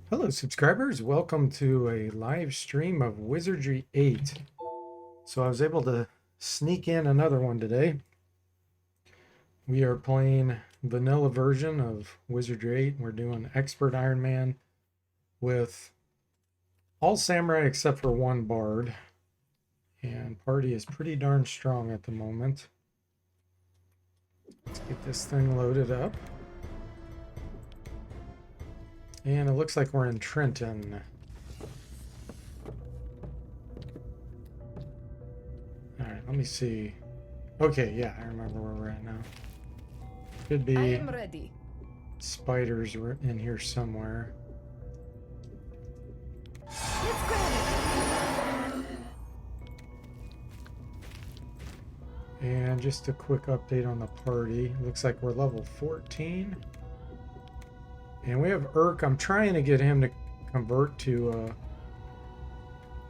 Hello, subscribers. Welcome to a live stream of Wizardry 8. So I was able to sneak in another one today. We are playing vanilla version of Wizardry 8. We're doing Expert Iron Man with all samurai except for one bard. And party is pretty darn strong at the moment. Let's get this thing loaded up. And it looks like we're in Trenton. Alright, let me see. Okay, yeah, I remember where we're at now. Should be I am ready. spiders in here somewhere. Let's go. And just a quick update on the party. Looks like we're level 14. And we have Urk. I'm trying to get him to convert to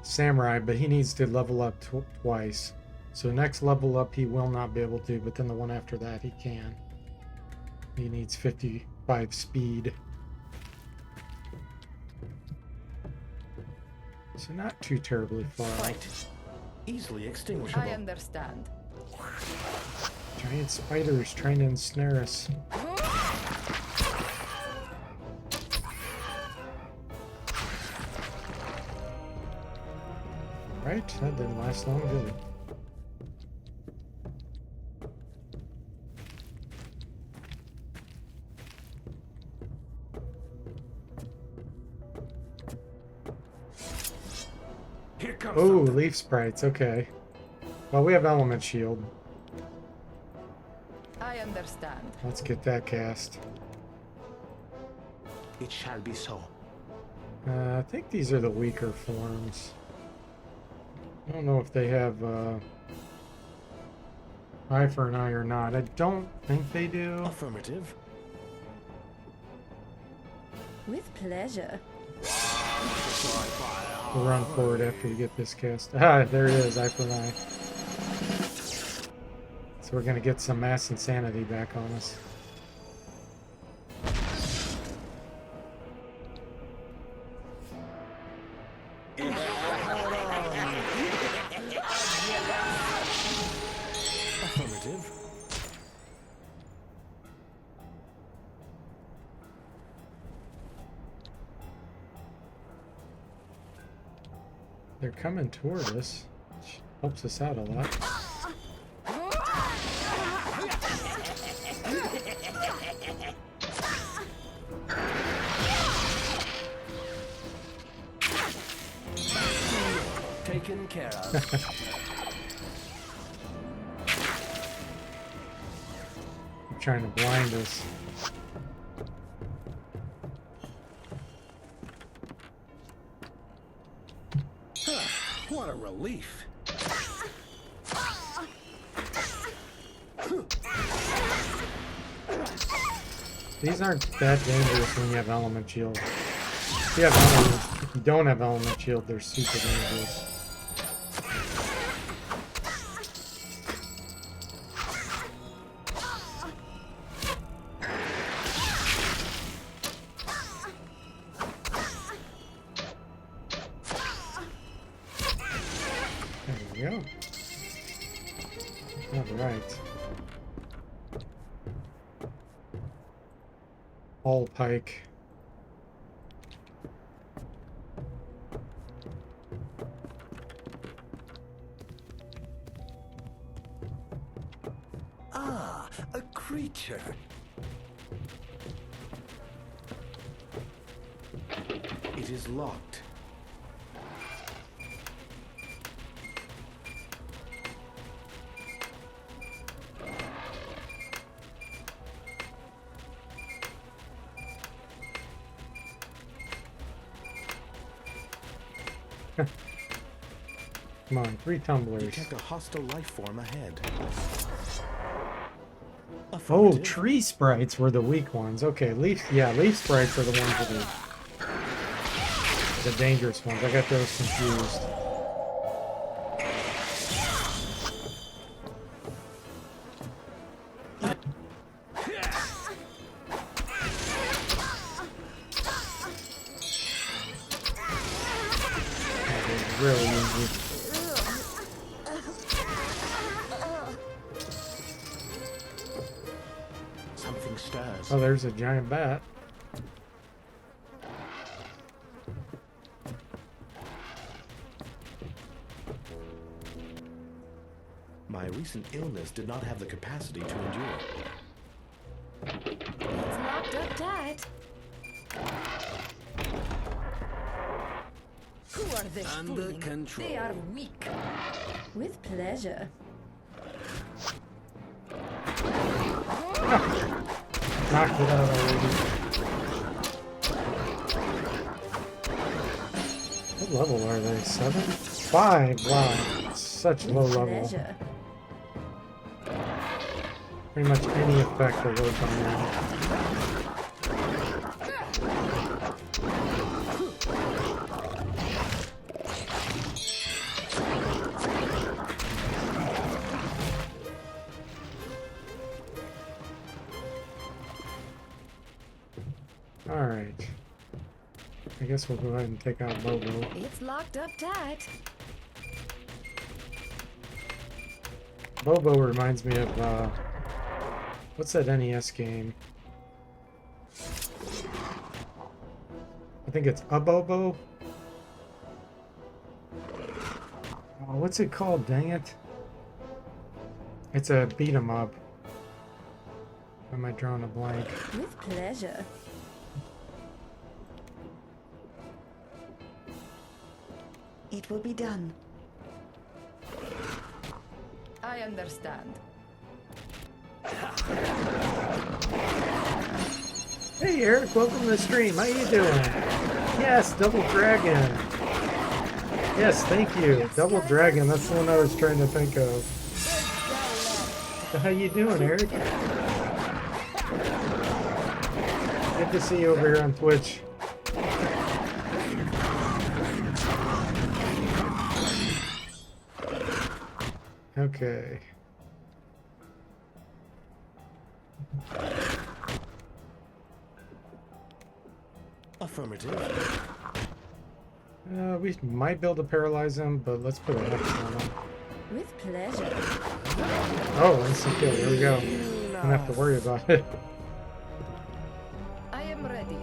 Samurai, but he needs to level up twice. So next level up he will not be able to, but then the one after that he can. He needs 55 speed. So not too terribly far. Fight. Easily extinguishable. I understand. Giant spiders trying to ensnare us. Right, that didn't last long, did it? Here comes Oh, something. leaf sprites, okay. Well, we have element shield. I understand. Let's get that cast. It shall be so. I think these are the weaker forms. I don't know if they have eye for an eye or not. I don't think they do. Affirmative. With pleasure. We'll run forward after we get this cast. Ah, there it is, eye for an eye. So we're gonna get some mass insanity back on us. Affirmative. They're coming toward us, which helps us out a lot. Taken care of. They're trying to blind us. What a relief. These aren't that dangerous when you have element shield. If you don't have element shield, they're super dangerous. There we go. All right. All pike. Ah, a creature. It is locked. Come on, 3 tumblers. Detect a hostile life form ahead. Oh, Affirmative. tree sprites were the weak ones. Okay, leaf sprites are the ones that are the dangerous ones. I got those confused. Oh, there's a giant bat. My recent illness did not have the capacity to endure. It's locked up tight. Who are they Under fooling? control. They are weak. With pleasure. Knocked it out already. What level are they? 7? 5. Wow. Such low With level. pleasure. Pretty much any effect will work on them. Alright. I guess we'll go ahead and take out Bobo. It's locked up tight. Bobo reminds me of, what's that NES game? I think it's a Bobo? Oh, what's it called? Dang it. It's a beat 'em up. Why am I drawing a blank? With pleasure. It will be done. I understand. Hey Eric, welcome to the stream. How you doing? Yes, Double Dragon. Yes, thank you. Double Dragon, that's the one I was trying to think of. So how you doing, Eric? Good to see you over here on Twitch. Okay. Affirmative. We might be able to paralyze him, but let's put a Hex on him. With pleasure. Oh, instant kill. There we go. Don't have to worry about it. I am ready.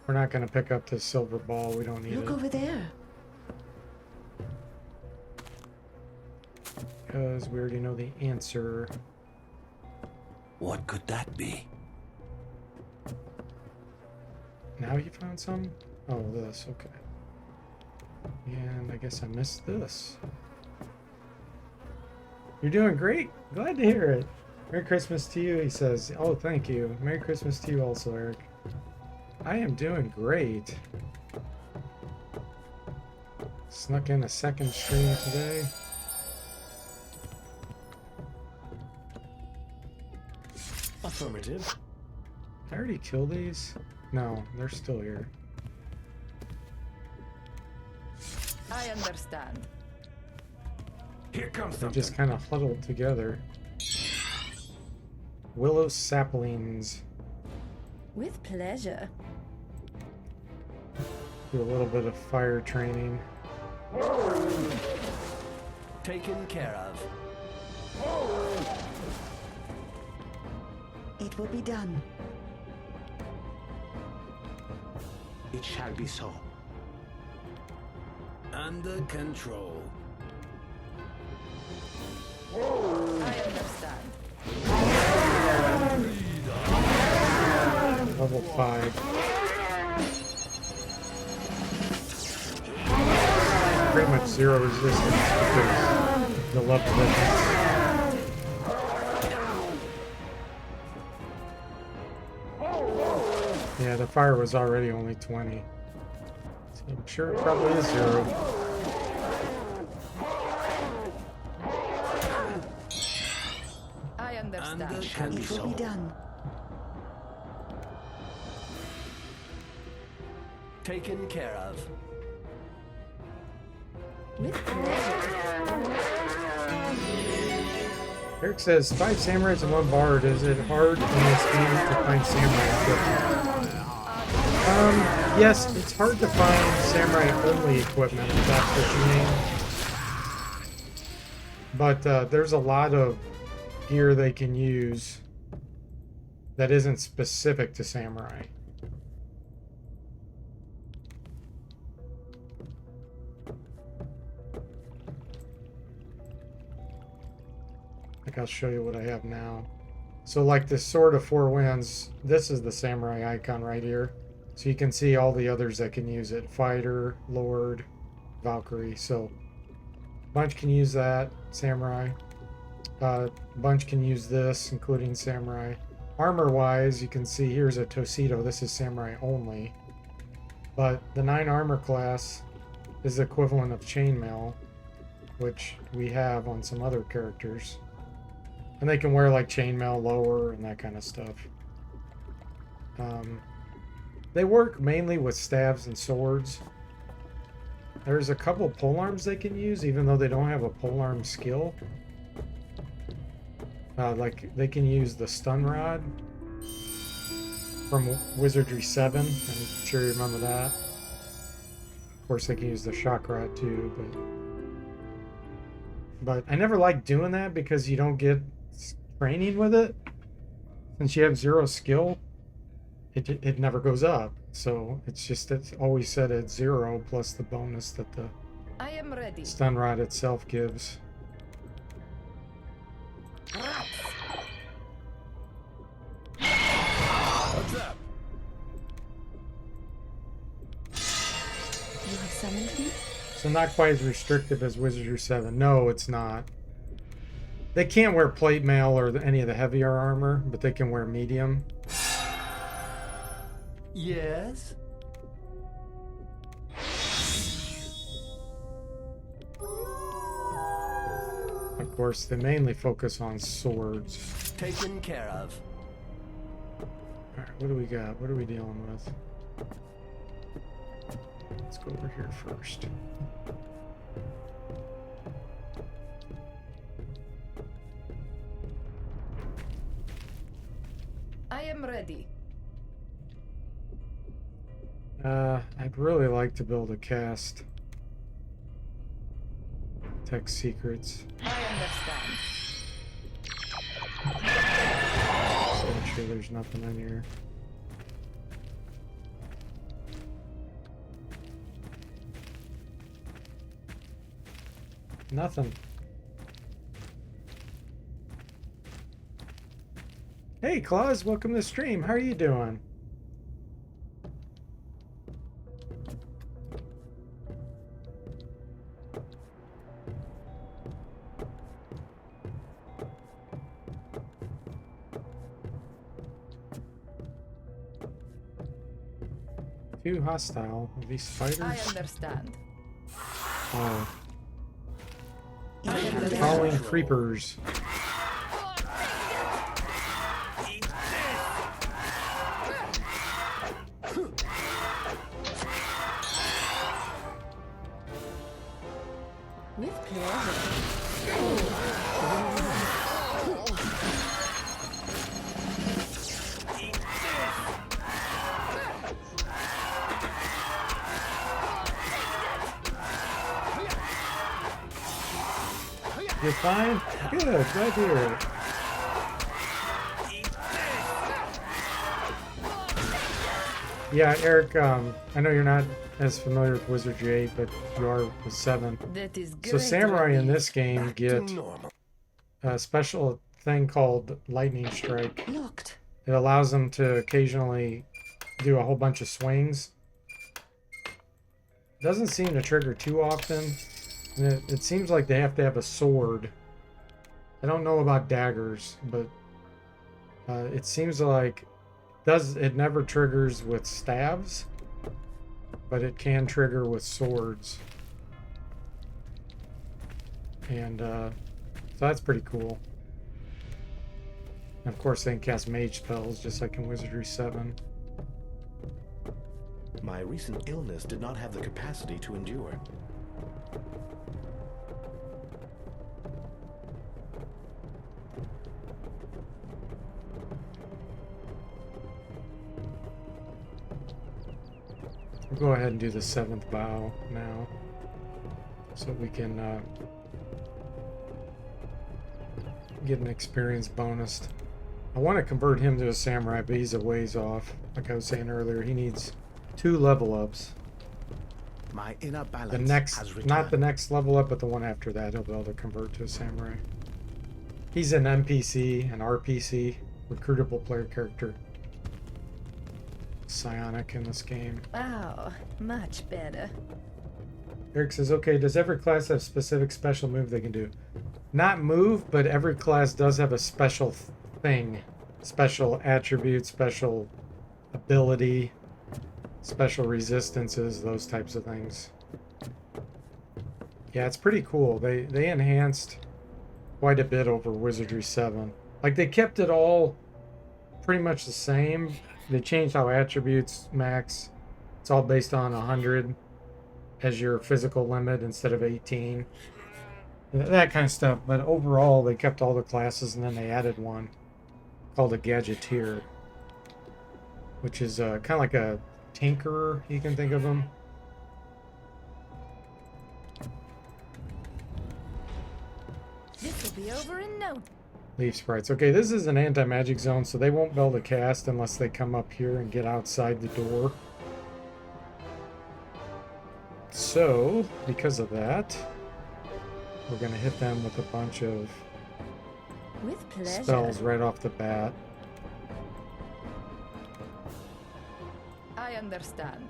We're not going to pick up this silver ball. We don't need Look it. over there. Because we already know the answer. What could that be? Now you found some? Oh, this. Okay. And I guess I missed this. You're doing great. Glad to hear it. Merry Christmas to you, he says. Oh, thank you. Merry Christmas to you also, Eric. I am doing great. Snuck in a second stream today. Affirmative. Did I already kill these? No, they're still here. I understand. Here comes They something. just kind of huddled together. Willow saplings. With pleasure. Do a little bit of fire training. Taken care of. It will be done. It shall be so. Under control. I understand. Level 5. Pretty much zero resistance because the level difference. Yeah, the fire was already only 20. So I'm sure it probably is zero. I understand. Shall be It will so. be done. Taken care of. With pleasure. Eric says, 5 samurais and 1 bard. Is it hard in this game to find samurai equipment? Yes, it's hard to find samurai only equipment, if that's what you mean. But there's a lot of gear they can use that isn't specific to samurai. I'll show you what I have now. So like this Sword of Four Winds, this is the samurai icon right here. So you can see all the others that can use it. Fighter, Lord, Valkyrie. So Bunch can use that, samurai. Bunch can use this, including samurai. Armor wise, you can see here's a Toshido. This is samurai only. But the 9 armor class is the equivalent of chainmail, which we have on some other characters. And they can wear like chainmail lower and that kind of stuff. They work mainly with staves and swords. There's a couple polearms they can use, even though they don't have a polearm skill. Like they can use the stun rod from Wizardry 7. I'm sure you remember that. Of course, they can use the shock rod too, but I never liked doing that because you don't get training with it. Since you have 0 skill, it never goes up. So it's always set at 0 plus the bonus that the I am ready. stun rod itself gives. What's up? You have summoned me? So not quite as restrictive as Wizardry 7. No, it's not. They can't wear plate mail or any of the heavier armor, but they can wear medium. Yes? Of course, they mainly focus on swords. Taken care of. Alright, what do we got? What are we dealing with? Let's go over here first. I am ready. I'd really like to build a cast. Tech secrets. I understand. So make sure there's nothing in here. Nothing. Hey, Claus, welcome to the stream. How are you doing? Too hostile. Are these spiders? I understand. Oh, I understand. crawling creepers. With pleasure. You're fine? Good, glad to hear it. Yeah, Eric, I know you're not as familiar with Wizardry 8, but you are with 7. That is great. So Samurai in Robbie. this game get Normal. a special thing called Lightning Strike. Locked. It allows them to occasionally do a whole bunch of swings. Doesn't seem to trigger too often. And it seems like they have to have a sword. I don't know about daggers, but it seems like it never triggers with staves, but it can trigger with swords. And so that's pretty cool. And of course they can cast mage spells just like in Wizardry 7. My recent illness did not have the capacity to endure. We'll go ahead and do the 7th bow now, so we can get an experience bonus. I want to convert him to a samurai, but he's a ways off. Like I was saying earlier, he needs 2 level ups. My inner balance The next, has returned. not the next level up, but the one after that, he'll be able to convert to a samurai. He's an NPC, an RPC, recruitable player character. Psionic in this game. Wow, much better. Eric says, okay, does every class have specific special move they can do? Not move, but every class does have a special thing. Special attribute, special ability, special resistances, those types of things. Yeah, it's pretty cool. They enhanced quite a bit over Wizardry 7. Like, they kept it all pretty much the same. They changed how attributes max. It's all based on 100 as your physical limit instead of 18. That kind of stuff. But overall, they kept all the classes, and then they added one called a Gadgeteer, which is kind of like a tinkerer, you can think of him. This will be over in no. Leaf sprites. Okay, this is an anti-magic zone, so they won't be able to cast unless they come up here and get outside the door. So, because of that, we're going to hit them with a bunch of With pleasure. spells right off the bat. I understand.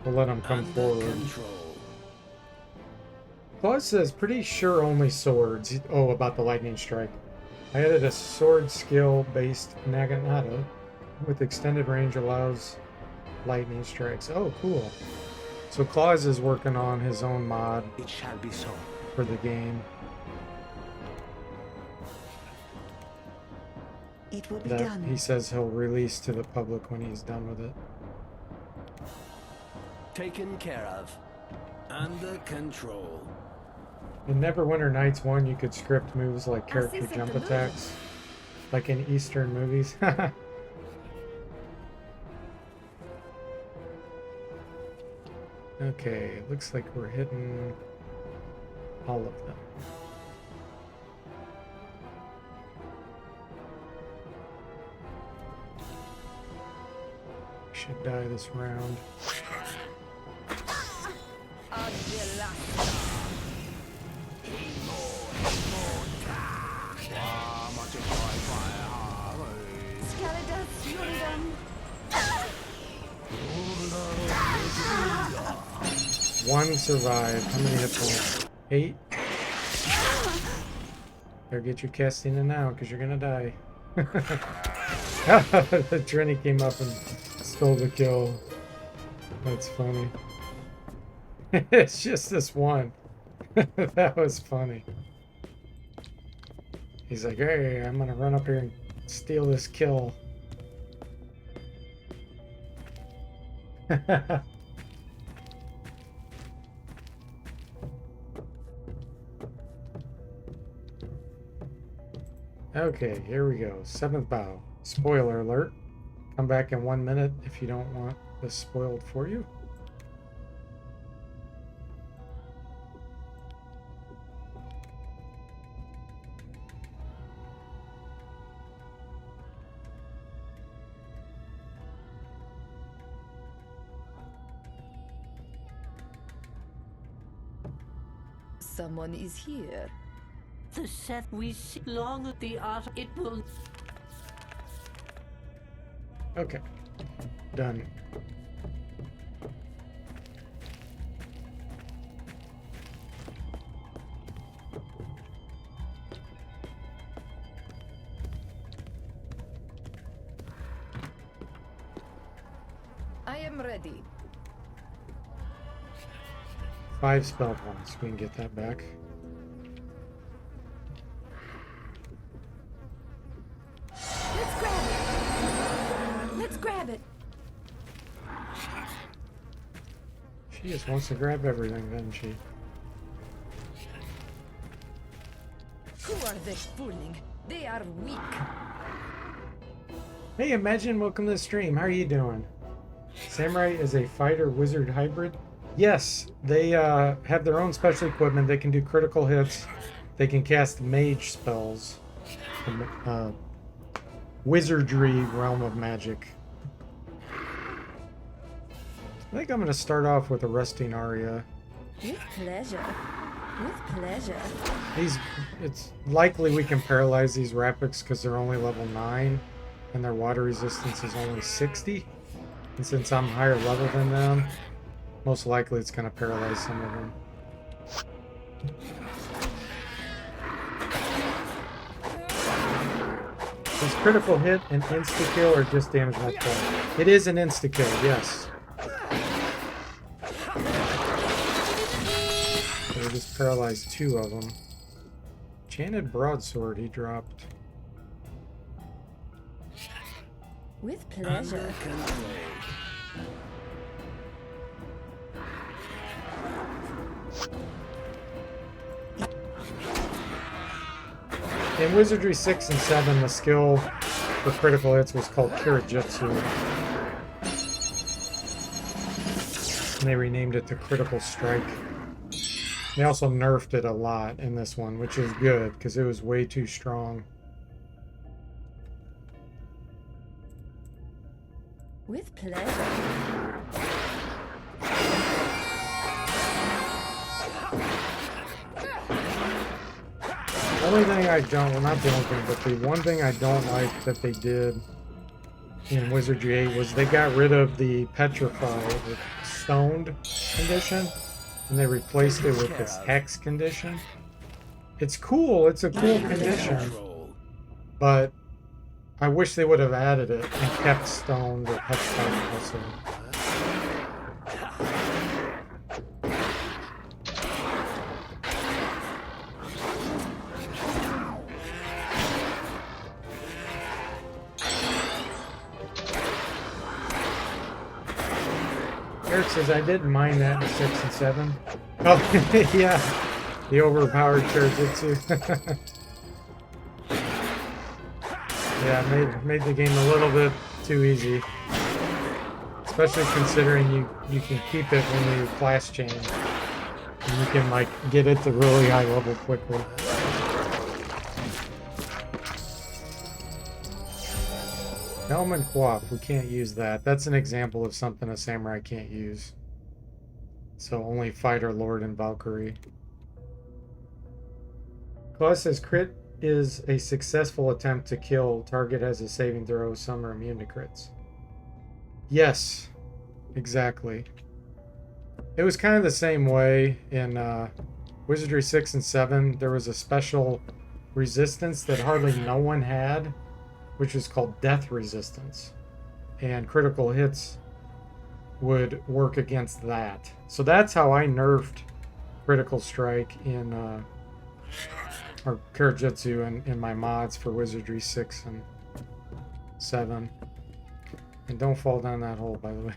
We'll let them come Under forward. control. Claus says, pretty sure only swords. Oh, about the lightning strike. I added a sword skill based Naginata with extended range allows lightning strikes. Oh, cool. So Claus is working on his own mod It shall be so. for the game It will be that done. he says he'll release to the public when he's done with it. Taken care of. Under control. In Neverwinter Nights 1, you could script moves like I character see jump something attacks, like in Eastern movies. Okay, looks like we're hitting all of them. Should die this round. Skeleton, Yundam. One survived. How many hit points? 8. Better get your casting in now, because you're gonna die. The Trini came up and stole the kill. That's funny. It's just this one. That was funny. He's like, hey, I'm gonna run up here and steal this kill. Okay, here we go. 7th bow. Spoiler alert. Come back in 1 minute if you don't want this spoiled for you. Someone is here. The set we see long at the art, it will. Okay. Done. I am ready. 5 spell points. We can get that back. Let's grab it. Let's grab it. She just wants to grab everything, doesn't she? Who are they fooling? They are weak. Hey, Imagine, welcome to the stream. How are you doing? Samurai is a fighter wizard hybrid. Yes, they have their own special equipment. They can do critical hits. They can cast mage spells. Wizardry realm of magic. I think I'm going to start off with a resting aria. With pleasure. With pleasure. It's likely we can paralyze these rapids because they're only level 9 and their water resistance is only 60. And since I'm higher level than them, most likely it's going to paralyze some of them. Is critical hit an insta-kill or just damage multiplier? It is an insta-kill, yes. So we just paralyzed 2 of them. Enchanted Broadsword he dropped. With pleasure. In Wizardry 6 and 7, the skill for critical hits was called Kirajutsu. And they renamed it to Critical Strike. They also nerfed it a lot in this one, which is good, because it was way too strong. With pleasure. The only thing I don't, well not the only thing, but the one thing I don't like that they did in Wizardry 8 was they got rid of the Petrify, the Stoned condition, and they replaced it with this Hex condition. It's cool, it's a cool condition, but I wish they would have added it and kept Stoned or Petrified also. Eric says, I didn't mind that in 6 and 7. Oh, yeah. The overpowered Kirajutsu. Yeah, made the game a little bit too easy. Especially considering you can keep it when you class change. And you can, like, get it to really high level quickly. Helm and Quaff, we can't use that. That's an example of something a samurai can't use. So only Fighter, Lord, and Valkyrie. Claus says crit is a successful attempt to kill. Target has a saving throw. Some are immune to crits. Yes, exactly. It was kind of the same way in Wizardry 6 and 7. There was a special resistance that hardly no one had, which is called death resistance, and critical hits would work against that. So that's how I nerfed critical strike in or Kirajutsu in my mods for Wizardry 6 and 7. And don't fall down that hole, by the way.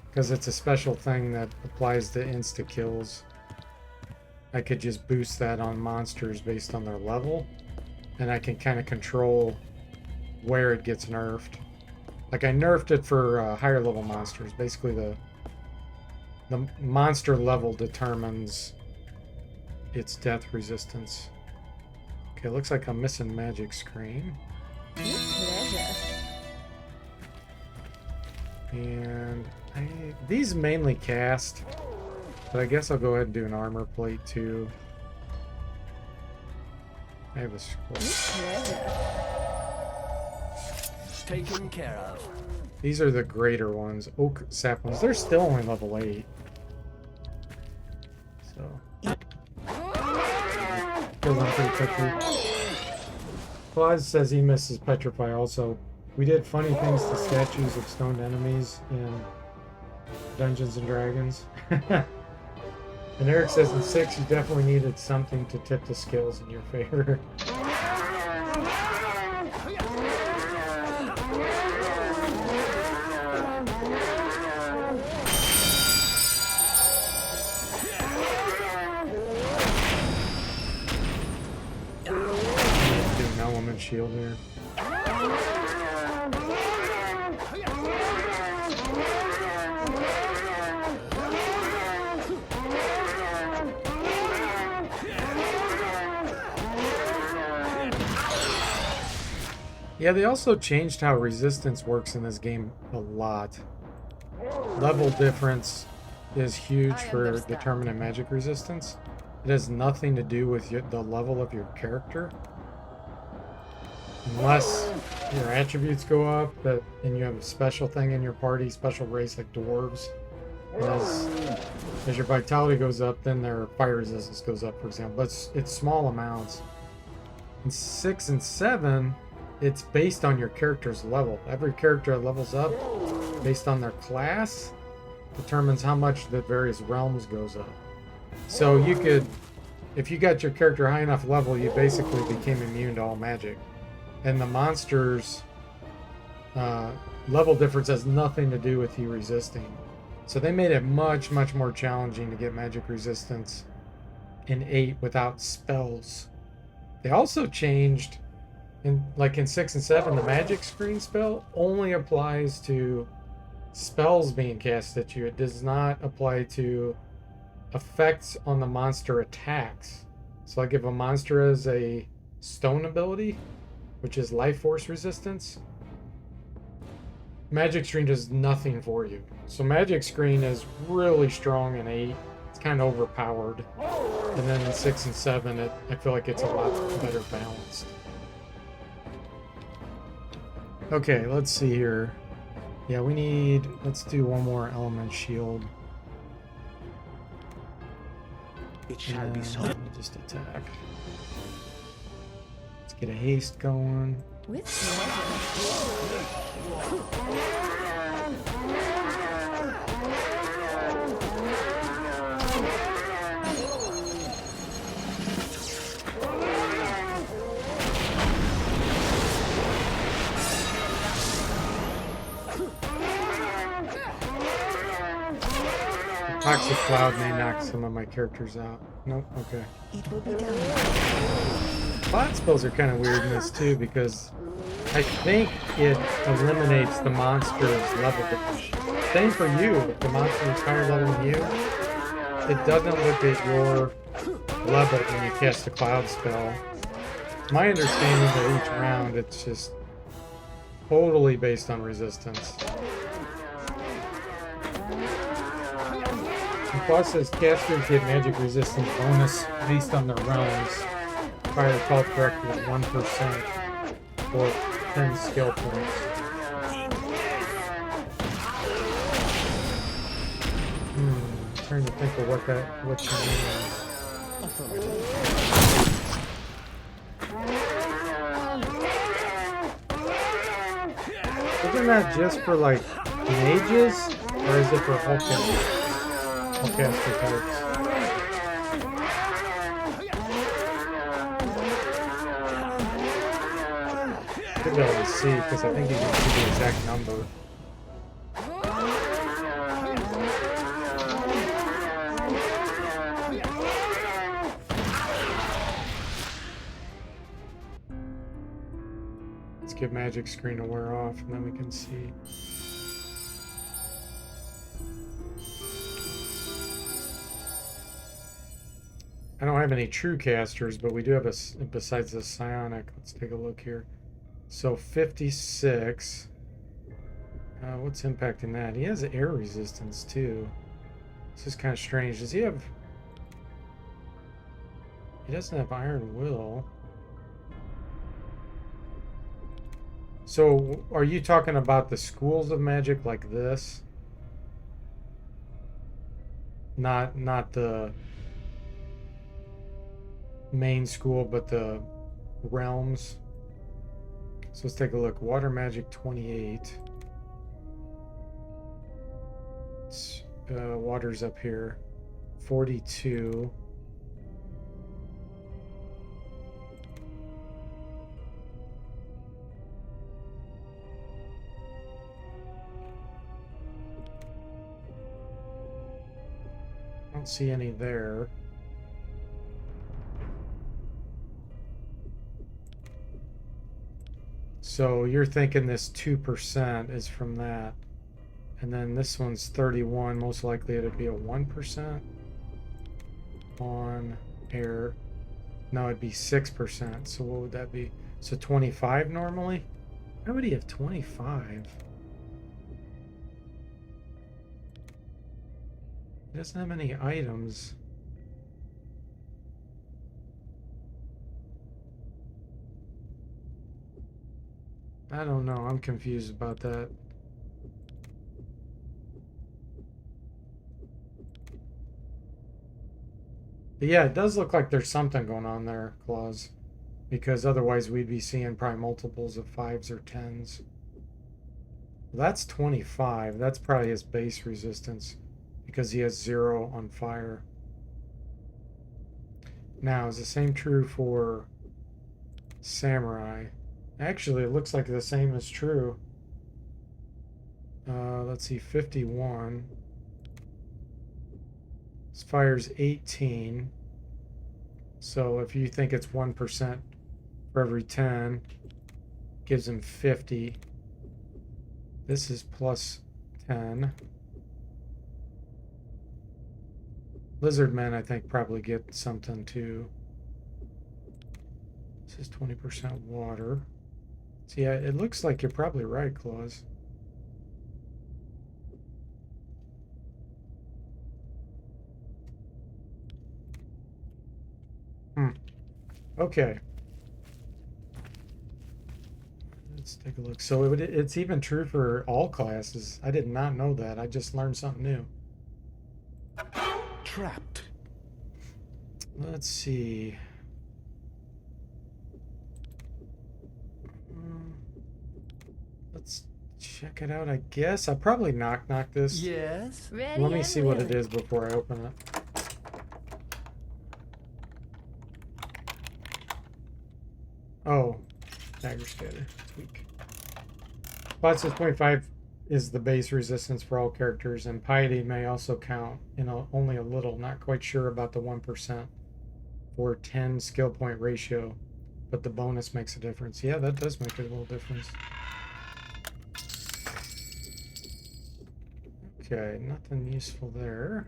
Because it's a special thing that applies to insta kills. I could just boost that on monsters based on their level, and I can kind of control where it gets nerfed. Like I nerfed it for higher level monsters. Basically the monster level determines its death resistance. Okay, looks like I'm missing magic screen. With pleasure. And these mainly cast, but I guess I'll go ahead and do an armor plate too. I have a scroll. With pleasure. Taken care of. These are the greater ones, oak saplings. They're still only level 8. So kill them pretty quickly. Claus says he misses Petrify also. We did funny things to statues of stoned enemies in Dungeons and Dragons. And Eric says in 6 you definitely needed something to tip the scales in your favor. Do an element shield here. Yeah, they also changed how resistance works in this game a lot. Level difference is huge I for understand. determining magic resistance. It has nothing to do with the level of your character. Unless your attributes go up, and you have a special thing in your party, special race like dwarves. And as your vitality goes up, then their fire resistance goes up, for example. But it's small amounts. In 6 and 7, it's based on your character's level. Every character that levels up based on their class determines how much the various realms goes up. So you could, if you got your character high enough level, you basically became immune to all magic. And the monsters level difference has nothing to do with you resisting. So they made it much, much more challenging to get magic resistance in 8 without spells. They also changed, in 6 and 7, the magic screen spell only applies to spells being cast at you. It does not apply to effects on the monster attacks. So like if a monster has a stone ability, which is life force resistance, magic screen does nothing for you. So magic screen is really strong in 8. It's kind of overpowered. And then in 6 and 7, I feel like it's a lot better balanced. Okay, let's see here. Yeah, let's do one more element shield. It shall be so. Let me just attack. Let's get a haste going. With Toxic Cloud may knock some of my characters out. Nope, okay. It will be done. Cloud spells are kind of weird in this too because I think it eliminates the monster's level difference. Same for you, if the monster is higher level than you, it doesn't look at your level when you cast a Cloud spell. My understanding that each round it's just totally based on resistance. And plus, as casters get magic resistance bonus based on their realms, if I recall correctly, 1% or 10 skill points. Trying to think of what you mean. Isn't that just for like mages, or is it for all caster types? Should be able to see because I think you can see the exact number. Let's get magic screen to wear off and then we can see. I don't have any true casters, but we do have besides the psionic. Let's take a look here. So 56. What's impacting that? He has air resistance too. This is kind of strange. Does he have... He doesn't have Iron Will. So are you talking about the schools of magic like this? Not the main school, but the realms. So let's take a look. Water magic 28. Water's up here. 42. I don't see any there. So you're thinking this 2% is from that. And then this one's 31. Most likely it'd be a 1% on air. No, it'd be 6%. So what would that be? So 25 normally? Why would he have 25? He doesn't have any items. I don't know. I'm confused about that. But yeah, it does look like there's something going on there, Claus. Because otherwise we'd be seeing probably multiples of 5s or 10s. Well, that's 25. That's probably his base resistance. Because he has 0 on fire. Now, is the same true for Samurai? Actually, it looks like the same is true. Let's see, 51. This fire's 18. So if you think it's 1% for every 10, gives him 50. This is plus 10. Lizardmen, I think, probably get something too. This is 20% water. So yeah, it looks like you're probably right, Claus. Okay. Let's take a look. So it's even true for all classes. I did not know that. I just learned something new. Trapped. Let's see. Let's check it out, I guess. I'll probably knock this. Yes. Ready Let me and see what it willing. is before I open it. Oh, dagger scatter. Tweak. Plot says 0.5 is the base resistance for all characters, and piety may also count in only a little. Not quite sure about the 1% for 10 skill point ratio, but the bonus makes a difference. Yeah, that does make a little difference. Okay, nothing useful there.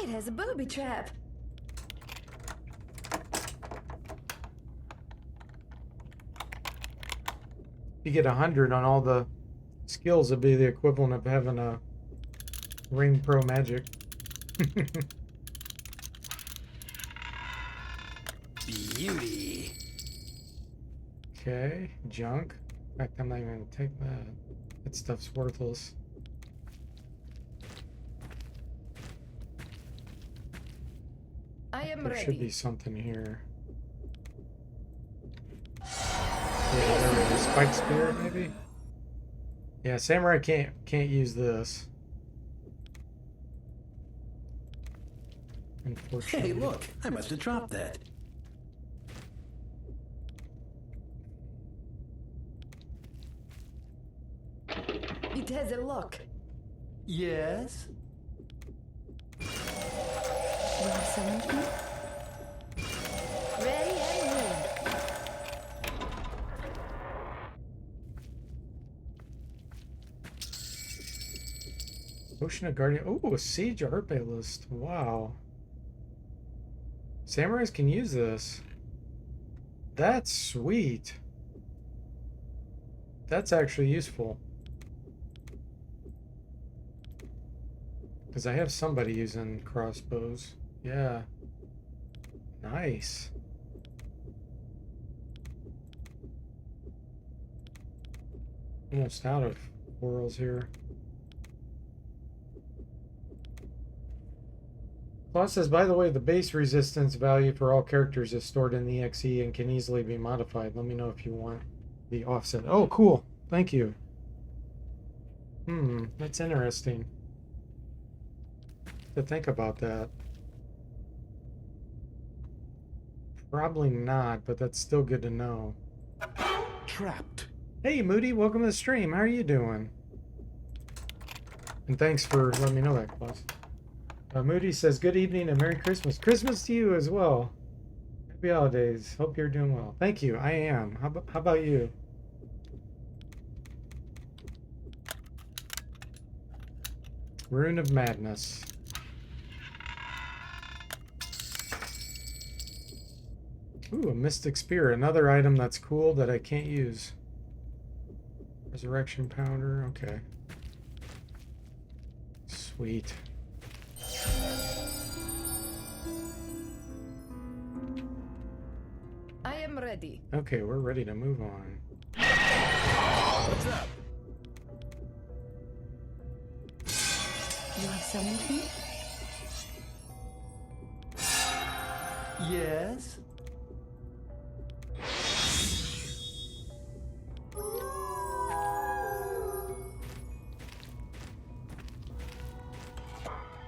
It has a booby trap. You get 100 on all the skills, it'd be the equivalent of having a Ring Pro Magic. Beauty. Okay, junk. In fact, I'm not even gonna take that. That stuff's worthless. I am There should be ready. something here. Yeah, there it is. Spike Spirit, maybe? Yeah, Samurai can't use this. Unfortunately. Hey, look. I must have dropped that. It has a lock. Yes. You have summoned me? Ready and willing. Ocean of Guardian. Oh, a Siege Arpe list. Wow. Samurais can use this. That's sweet. That's actually useful. Because I have somebody using crossbows. Yeah. Nice. Almost out of quarrels here. Claus says, by the way, the base resistance value for all characters is stored in the EXE and can easily be modified. Let me know if you want the offset. Oh, cool. Thank you. That's interesting to think about that. Probably not, but that's still good to know. Trapped. Hey, Moody, welcome to the stream. How are you doing? And thanks for letting me know that, Claus. Moody says, good evening and Merry Christmas. Christmas to you as well. Happy holidays. Hope you're doing well. Thank you. I am. How about you? Rune of Madness. Ooh, a Mystic Spear. Another item that's cool that I can't use. Resurrection Powder. Okay. Sweet. I am ready. Okay, we're ready to move on. What's up? You have summoned me? Yes?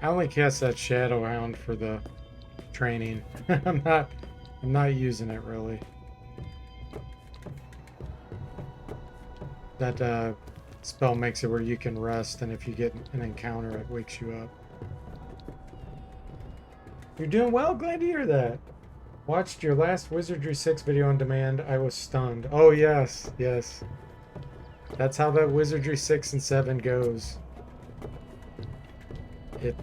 I only cast that Shadow Hound for the training. I'm not using it really. That spell makes it where you can rest, and if you get an encounter, it wakes you up. You're doing well. Glad to hear that. Watched your last Wizardry 6 video on demand. I was stunned. Oh yes, yes. That's how that Wizardry 6 and 7 goes. It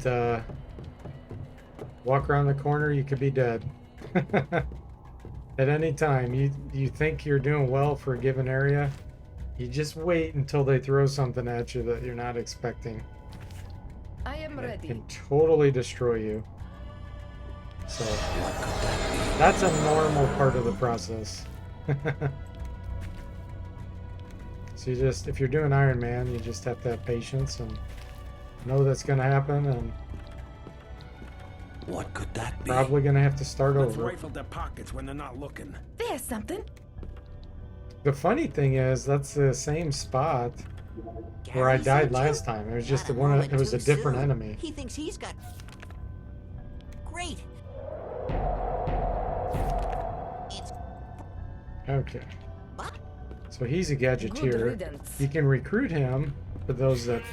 walk around the corner, you could be dead. At any time, you think you're doing well for a given area, you just wait until they throw something at you that you're not expecting. I am It ready. can totally destroy you. So that's a normal part of the process. So you just, if you're doing Iron Man, you just have to have patience and know that's gonna happen, and What could that be? probably gonna have to start Let's over. rifle their pockets when they're not looking. There's something. The funny thing is, that's the same spot where I died last time. It was just it was a different enemy. He thinks he's got... Great. It's... Okay. What? So he's a Good gadgeteer. riddance. You can recruit him, for those that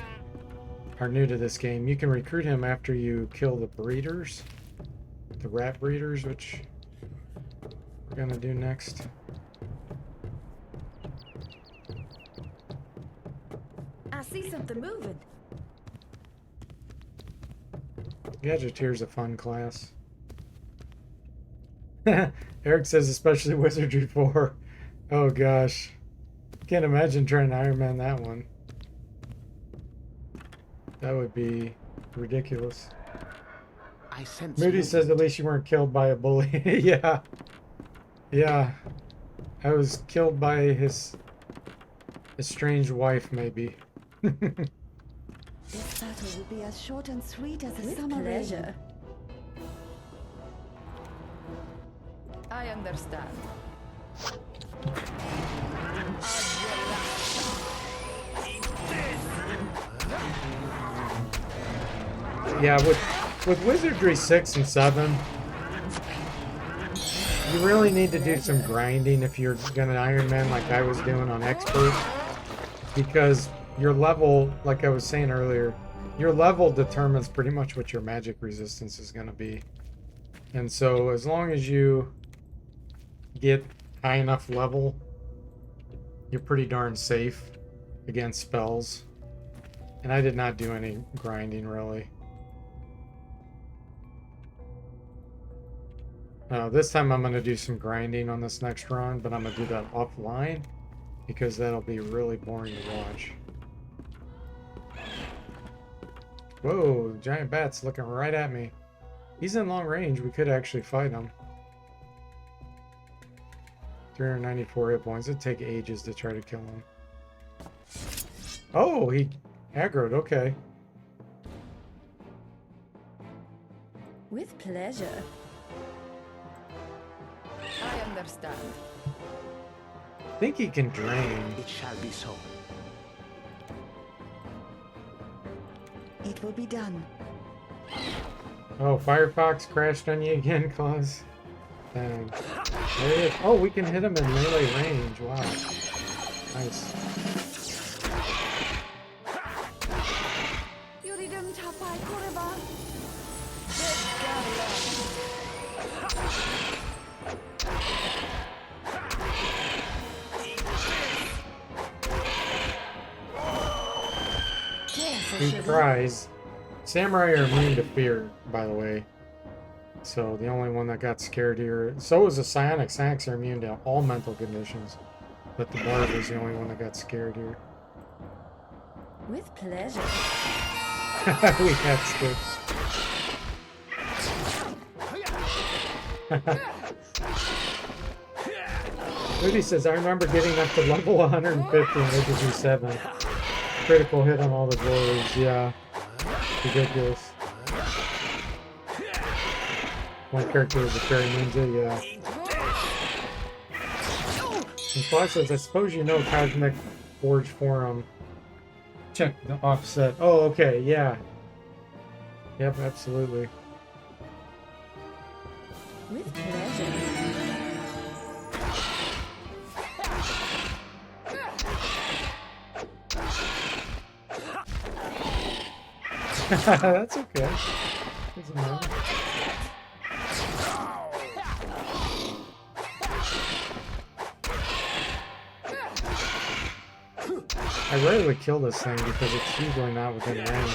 are new to this game, you can recruit him after you kill the breeders. The rat breeders, which we're gonna do next. I see something moving. Gadgeteer's a fun class. Eric says especially Wizardry 4. Oh gosh. Can't imagine trying to Iron Man that one. That would be ridiculous. I sense Moody says at least you weren't killed by a bully. Yeah. Yeah. I was killed by his estranged wife, maybe. This battle will be as short and sweet as a With summer rain. pleasure. I understand. Yeah, with Wizardry 6 and 7, you really need to do some grinding if you're gonna Iron Man like I was doing on Expert. Because your level, like I was saying earlier, your level determines pretty much what your magic resistance is gonna be. And so as long as you get high enough level, you're pretty darn safe against spells. And I did not do any grinding really. This time I'm going to do some grinding on this next run, but I'm going to do that offline because that'll be really boring to watch. Whoa, giant bat's looking right at me. He's in long range. We could actually fight him. 394 hit points. It'd take ages to try to kill him. Oh, he aggroed. Okay. With pleasure. I understand. I think he can drain. It shall be so. It will be done. Oh, Firefox crashed on you again, Claus. Dang. There he is. Oh, we can hit him in melee range. Wow. Nice. He cries. Samurai are immune to fear, by the way. So the only one that got scared here. So was the psionics. Psionics are immune to all mental conditions. But the bard was the only one that got scared here. With pleasure. We got scared. Rudy says, I remember getting up to level 150 in Wizardry 7. Critical hit on all the glories. Yeah. Ridiculous. One character was a fairy ninja, yeah. And Flash says, I suppose you know Cosmic Forge Forum. Check the offset. Oh, okay, yeah. Yep, absolutely. With pleasure. That's okay. Doesn't matter. I rarely kill this thing because it's usually not within range.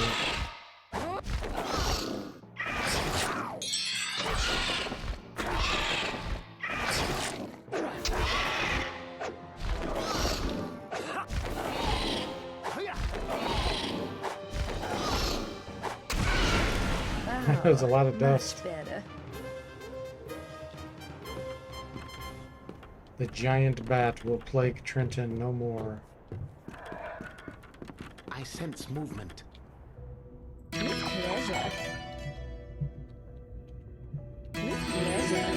There's a lot of dust. Better. The giant bat will plague Trenton no more. I sense movement. With pleasure. With pleasure.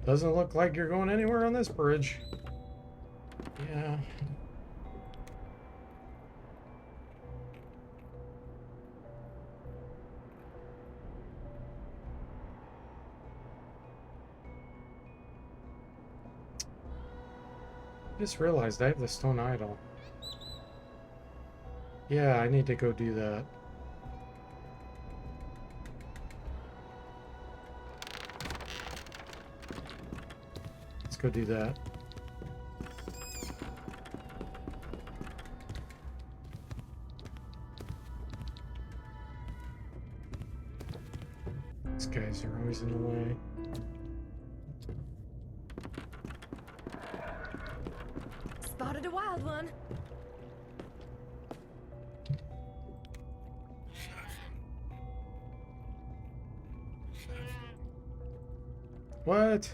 Doesn't look like you're going anywhere on this bridge. Yeah. Just realized I have the stone idol. Yeah, I need to go do that. Let's go do that. These guys are always in the way. Spotted a wild one. What?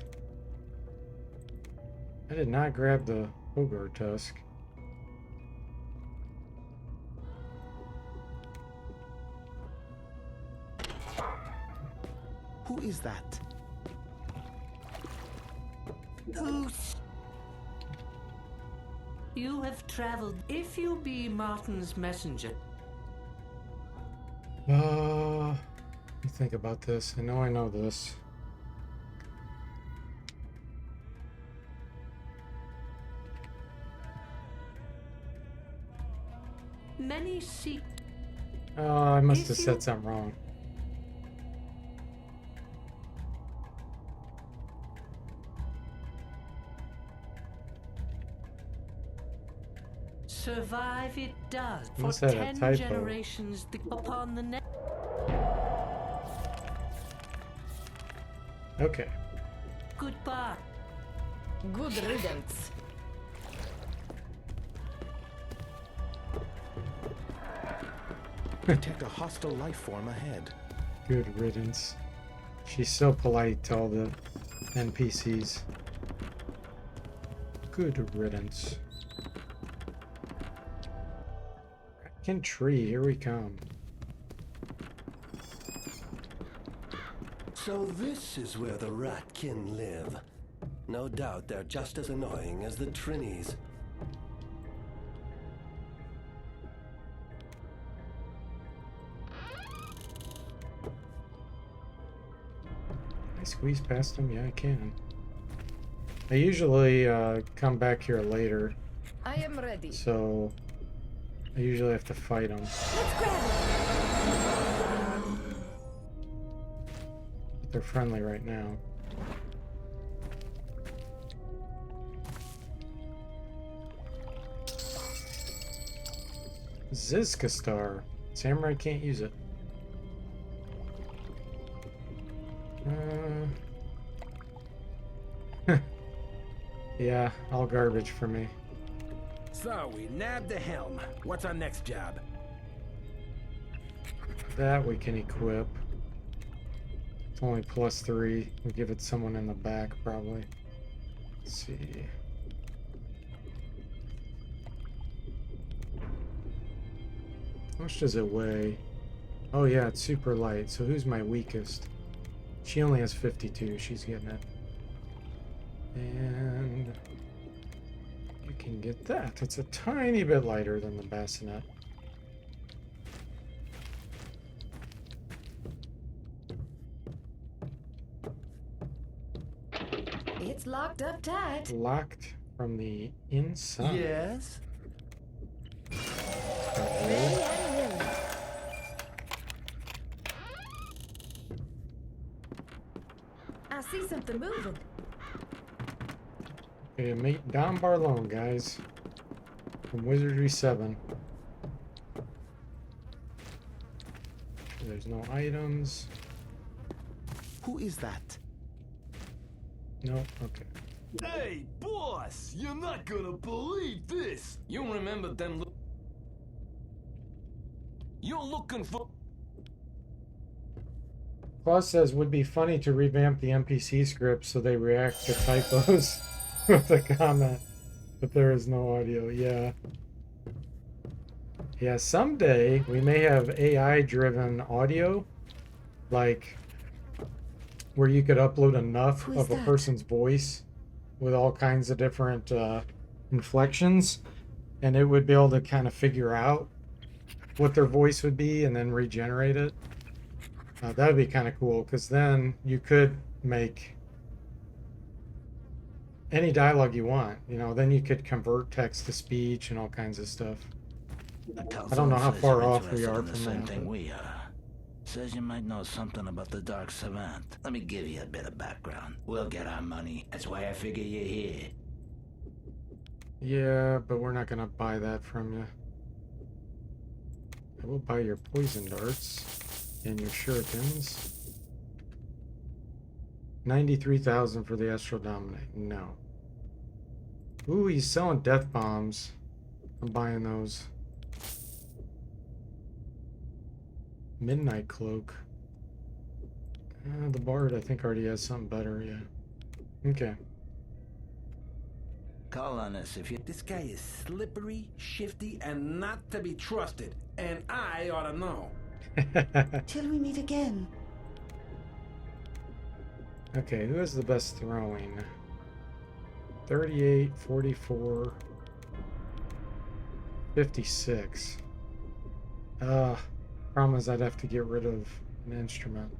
I did not grab the ogre tusk. Who is that? Goose. You have traveled. If you be Martin's messenger, Let me think about this. I know this. many seek. Oh, I must have said something wrong. Survive it does. For Must have a 10 typo. generations upon the net. Okay. Goodbye. Good riddance. Detect a hostile life form ahead. Good riddance. She's so polite to all the NPCs. Good riddance. Ratkin tree, here we come. So this is where the Ratkin live. No doubt they're just as annoying as the Trinies. Can I squeeze past them? Yeah, I can. I usually come back here later, I am ready. so I usually have to fight them. Let's grab it. But they're friendly right now. Zizka Star. Samurai can't use it. Yeah, all garbage for me. So, we nabbed the helm. What's our next job? That we can equip. It's only +3. We'll give it someone in the back, probably. Let's see. How much does it weigh? Oh yeah, it's super light. So who's my weakest? She only has 52. She's getting it. And you can get that. It's a tiny bit lighter than the bassinet. It's locked up tight. Locked from the inside. Yes? Probably. Ready and willing. I see something moving. Okay, meet Don Barlone, guys. From Wizardry 7. There's no items. Who is that? No, okay. Hey, boss! You're not gonna believe this! You remember them You're looking for... Claus says, would be funny to revamp the NPC script so they react to typos with a comment. But there is no audio, yeah. Yeah, someday we may have AI-driven audio. Like, where you could upload enough Who is of a that? person's voice with all kinds of different inflections. And it would be able to kind of figure out what their voice would be and then regenerate it. That would be kind of cool, because then you could make any dialogue you want. You know, then you could convert text to speech and all kinds of stuff. I don't know how far off we are from that. But... we are. Says you might know something about the Dark Savant. Let me give you a bit of background. We'll get our money. That's why I figure you're here. Yeah, but we're not going to buy that from you. I will buy your poison darts and your shurikens. 93,000 for the Astral Dominate. No. Ooh, he's selling death bombs. I'm buying those. Midnight Cloak. The Bard, I think, already has something better, yeah. Okay. Call on us if you... This guy is slippery, shifty, and not to be trusted. And I ought to know. Till we meet again. Okay, who has the best throwing? 38, 44, 56. Problem is I'd have to get rid of an instrument.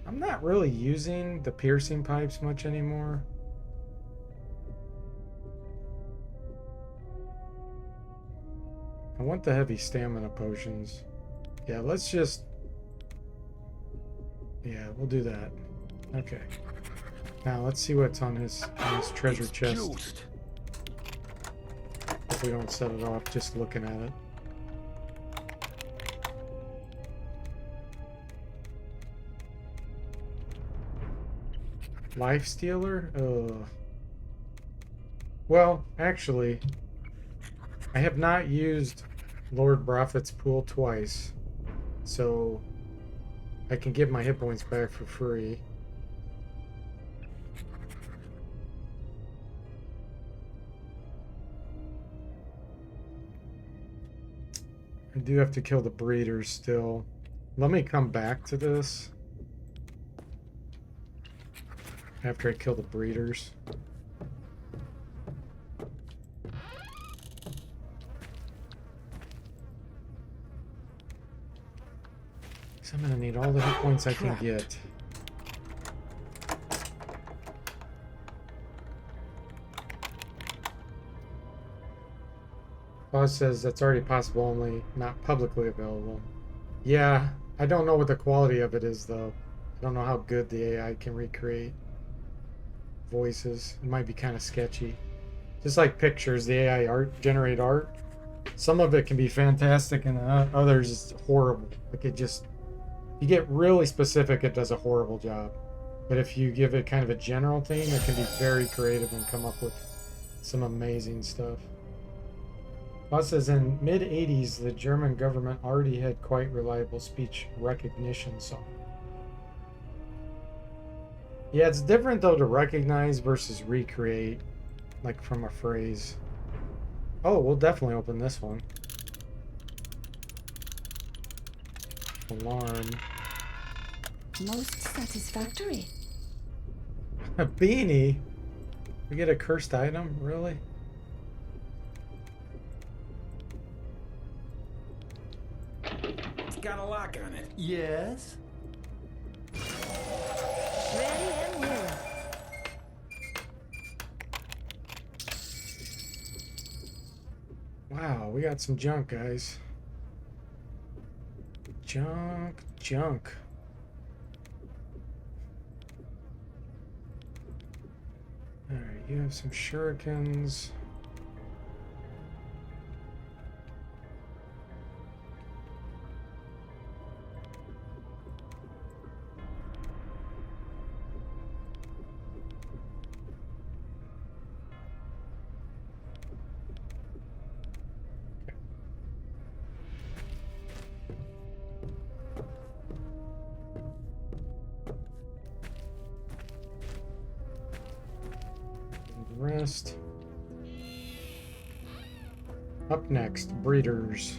I'm not really using the piercing pipes much anymore. I want the heavy stamina potions. Yeah, let's just... Yeah, we'll do that. Okay. Now, let's see what's on his treasure chest. Juiced. If we don't set it off just looking at it. Life Stealer? Well, actually, I have not used Lord Prophet's pool twice, so I can get my hit points back for free. I do have to kill the breeders still. Let me come back to this after I kill the breeders. So I'm gonna need all the hit points I can get. Boss says that's already possible, only not publicly available. Yeah, I don't know what the quality of it is though. I don't know how good the AI can recreate voices. It might be kind of sketchy. Just like pictures, the AI art generate art. Some of it can be fantastic and others is horrible. Like it just, you get really specific, it does a horrible job. But if you give it kind of a general theme, it can be very creative and come up with some amazing stuff. Well, it says in mid-80s, the German government already had quite reliable speech recognition software. Yeah, it's different though to recognize versus recreate, like from a phrase. Oh, we'll definitely open this one. Alarm. Most satisfactory. A beanie? We get a cursed item? Really? It's got a lock on it. Yes? Ready and willing. Wow, we got some junk, guys. Junk. Alright, you have some shurikens. Rest. Up next, breeders.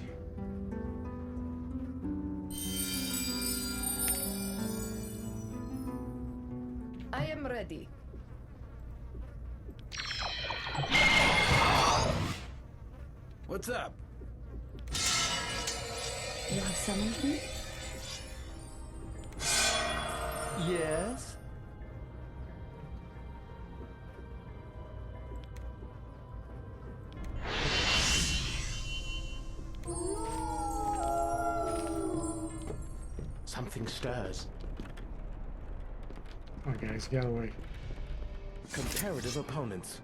I am ready. What's up? You have summoned me? Yes? Something stirs. Come on, guys, get away. Comparative opponents.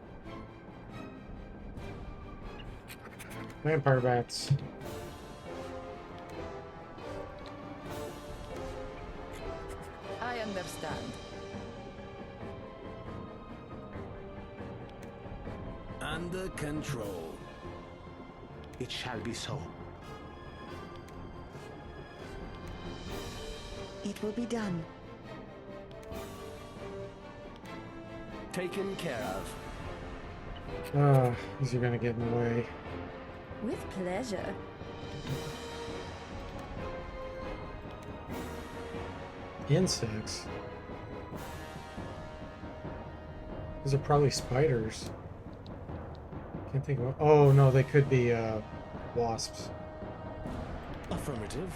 Vampire bats. I understand. Under control. It shall be so. It will be done. Taken care of. These are gonna get in the way. With pleasure. Insects. These are probably spiders. Can't think of. Oh no, they could be wasps. Affirmative.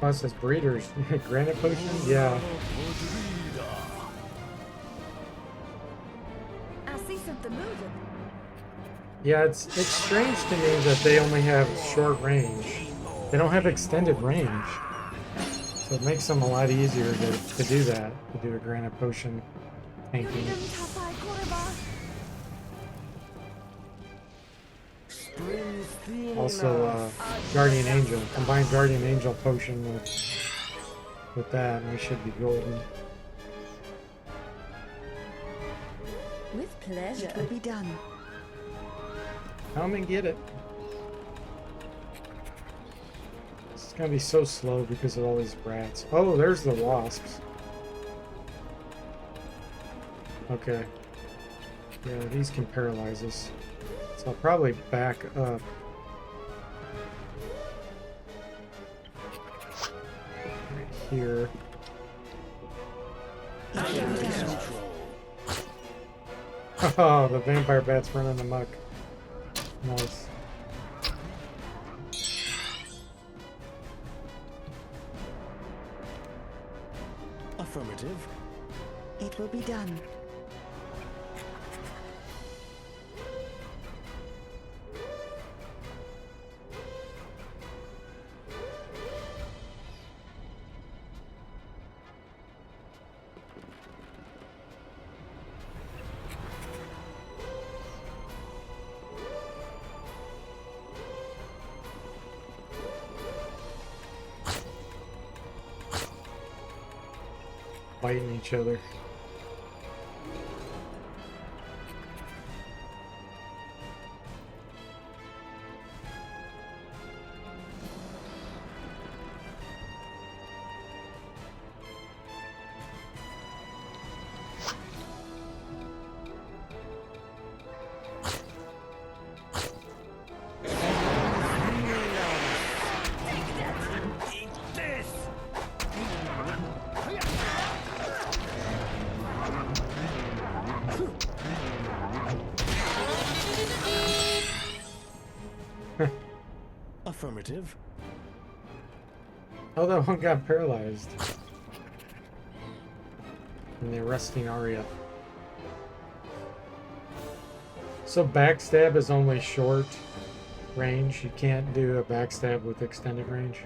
Oh, it says breeders. Granite potion? Yeah. I see something moving. Yeah, it's strange to me that they only have short range. They don't have extended range. So it makes them a lot easier to do that, to do a granite potion tanking. Also, Guardian Angel. Combine Guardian Angel potion with that, and we should be golden. With pleasure. It will be done. Come and get it. It's gonna be so slow because of all these rats. Oh, there's the wasps. Okay. Yeah, these can paralyze us. So I'll probably back up. Right here. Oh, the vampire bat's running amok. Nice. Affirmative. It will be done. Fighting each other. Affirmative. Oh, that one got paralyzed. And they're arresting Arya. So backstab is only short range. You can't do a backstab with extended range.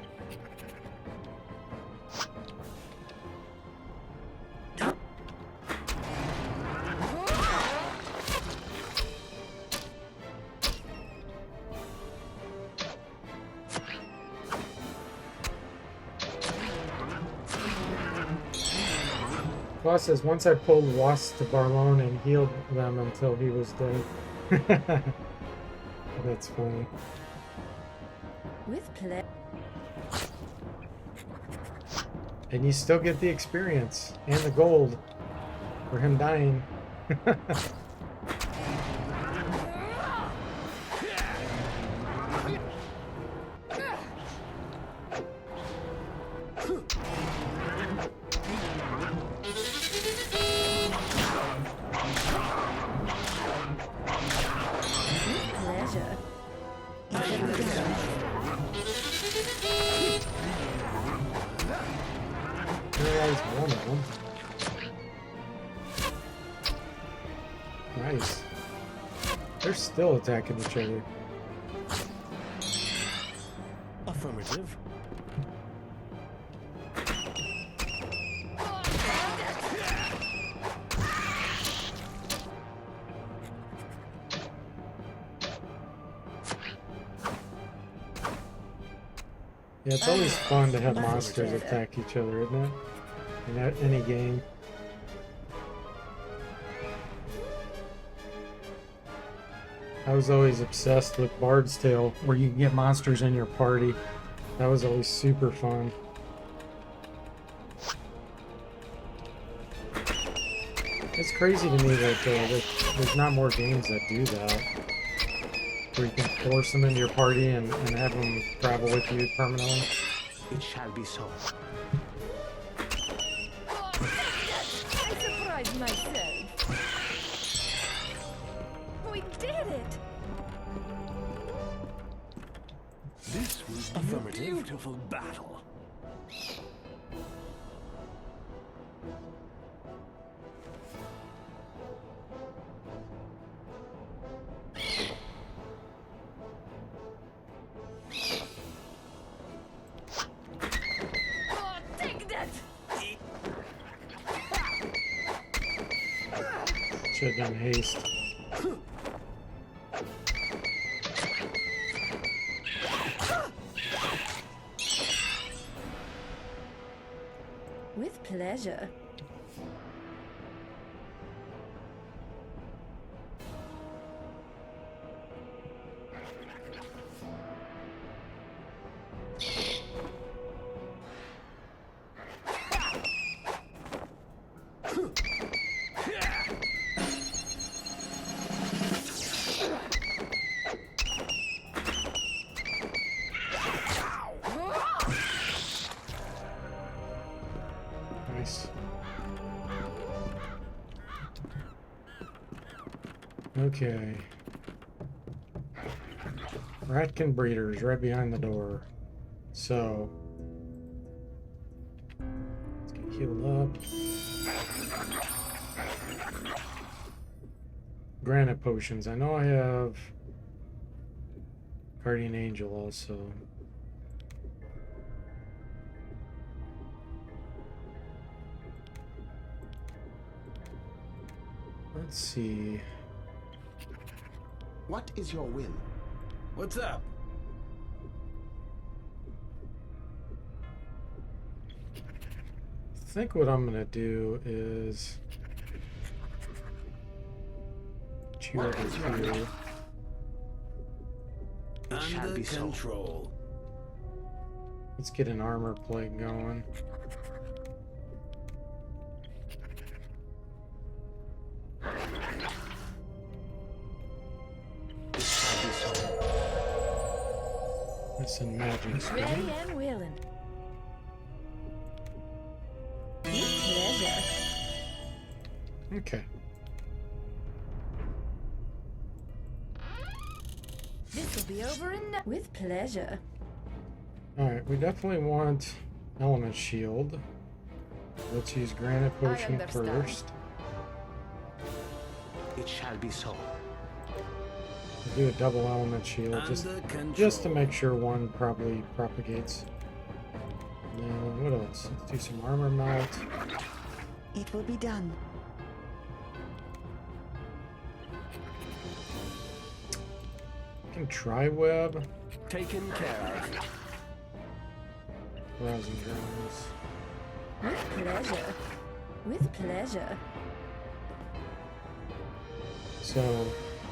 Boss says, once I pulled Wasp to Barlone and healed them until he was dead. That's funny. With play. And you still get the experience and the gold for him dying. One of them. Nice. They're still attacking each other. Affirmative. Yeah, it's always fun to have monsters attack each other, isn't it? In any game. I was always obsessed with Bard's Tale, where you can get monsters in your party. That was always super fun. It's crazy to me that there's not more games that do that. Where you can force them into your party and have them travel with you permanently. It shall be so. I surprised myself. We did it! This was a beautiful battle. Oh, take that! Should have done haste. With pleasure. Nice. Okay. Ratkin breeders right behind the door. So let's get healed up. Granite potions. I know I have Guardian Angel also. Let's see. What is your whim? What's up? I think what I'm gonna do is get you over here. It shall Under be so. control. Let's get an armor plate going. It shall be so. That's in magic Ready speed. and willing. With pleasure. Okay. This will be over in with pleasure. Alright, we definitely want element shield. Let's use granite potion understand. first. It shall be so. We'll do a double element shield Under control. just to make sure one probably propagates. And then what else? Let's do some armor melt. It will be done. I can try web. Taken care of. Browsing drones. With pleasure. With pleasure. So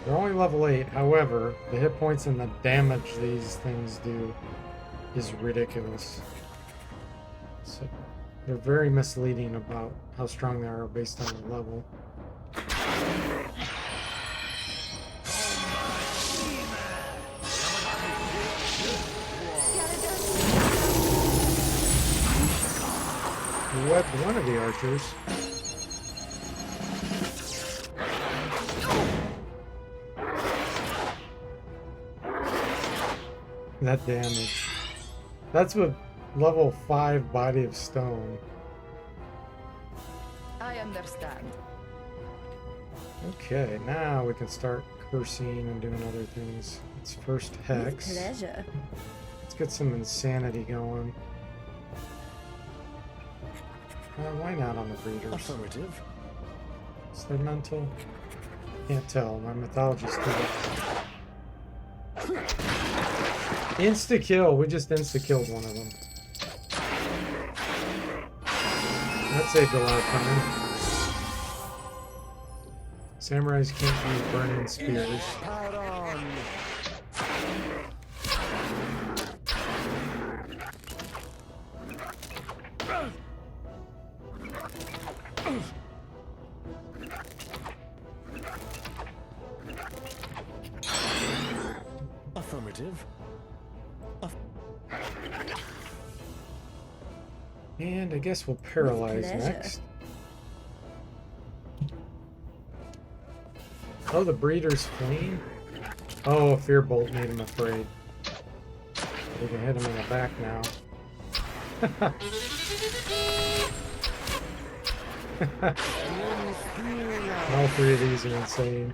they're only level 8. However, the hit points and the damage these things do is ridiculous. So they're very misleading about how strong they are based on their level. We webbed one of the archers. That damage. That's with level 5 body of stone. I understand. Okay, now we can start cursing and doing other things. It's first With hex. pleasure. Let's get some insanity going. Why not on the breeders? Affirmative. Is that mental? Can't tell. My mythology's too. Insta kill. We just insta killed one of them. That saved a lot of time. Samurais can't use burning spears. Power on. Affirmative. And I guess we'll paralyze pleasure. next. Oh, the breeder's fleeing? Oh, a fear bolt made him afraid. We can hit him in the back now. All three of these are insane.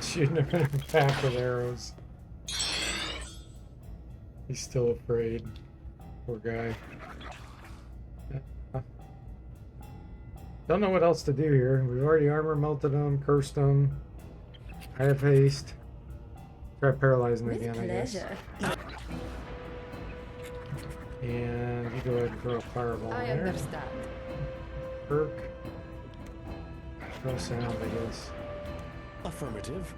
Shooting him in the back with arrows. He's still afraid. Poor guy. Don't know what else to do here. We've already armor melted him, cursed him. I have haste. Try paralyzing With again, I guess. pleasure. And you go ahead and throw a fireball I in there. understand. Perk. Throw sound, I guess. Affirmative.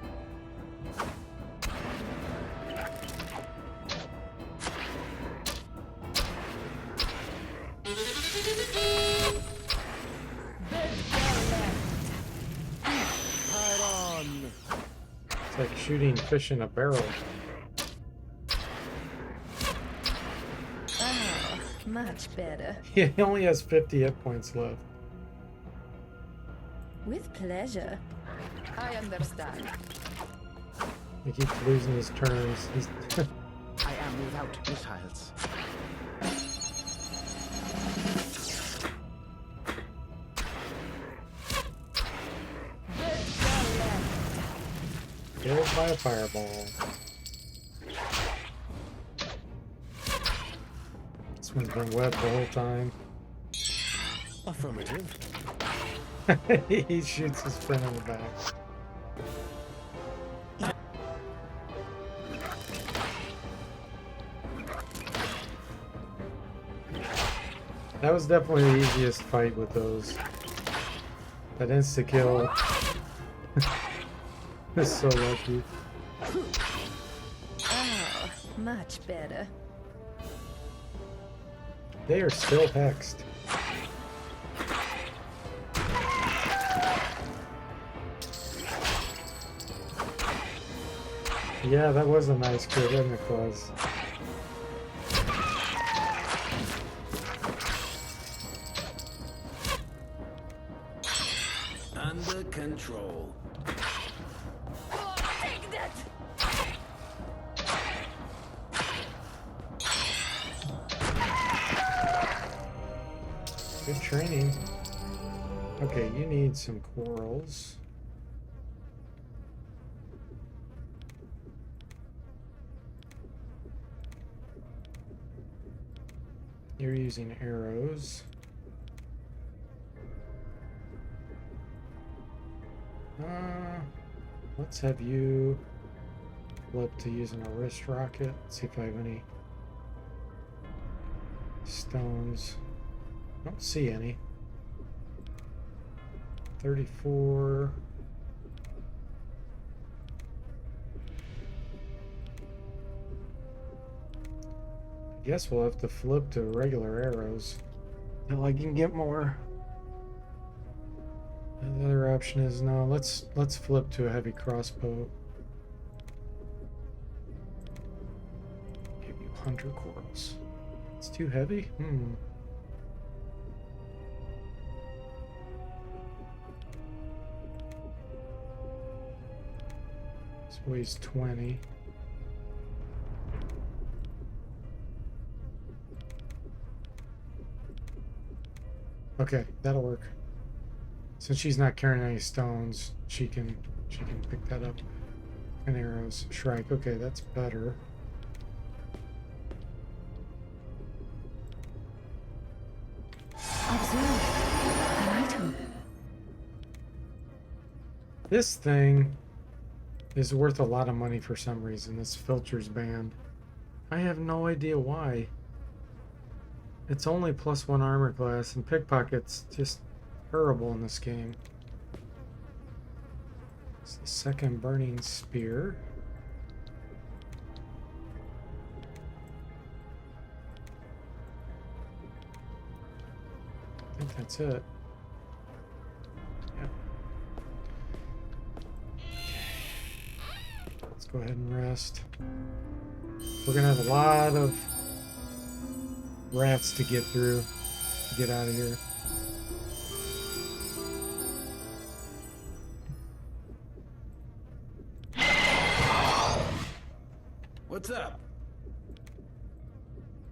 Power on. It's like shooting fish in a barrel. Much better. He only has 50 hit points left. With pleasure. I understand. He keeps losing his turns. He's I am without missiles. killed by a fireball. This one's been wet the whole time. Affirmative. He shoots his friend in the back. That was definitely the easiest fight with those. That insta-kill is so lucky. Oh, much better. They are still hexed. Yeah, that was a nice crit, wasn't it, Claus? Under control. Take that! Good training. Okay, you need some corals. You're using arrows. Let's have you flip to using a wrist rocket. See if I have any stones. Don't see any. 34. I guess we'll have to flip to regular arrows until I can get more. And the other option is no. Let's flip to a heavy crossbow. Give you hunter corals. It's too heavy. This weighs 20. Okay, that'll work. Since she's not carrying any stones, she can pick that up. And arrows. Shrike. Okay, that's better. Observe. An item. This thing is worth a lot of money for some reason. This filters band. I have no idea why. It's only +1 armor class, and pickpocket's just terrible in this game. It's the second burning spear. I think that's it. Yep. Let's go ahead and rest. We're gonna have a lot of rats to get through to get out of here. What's up?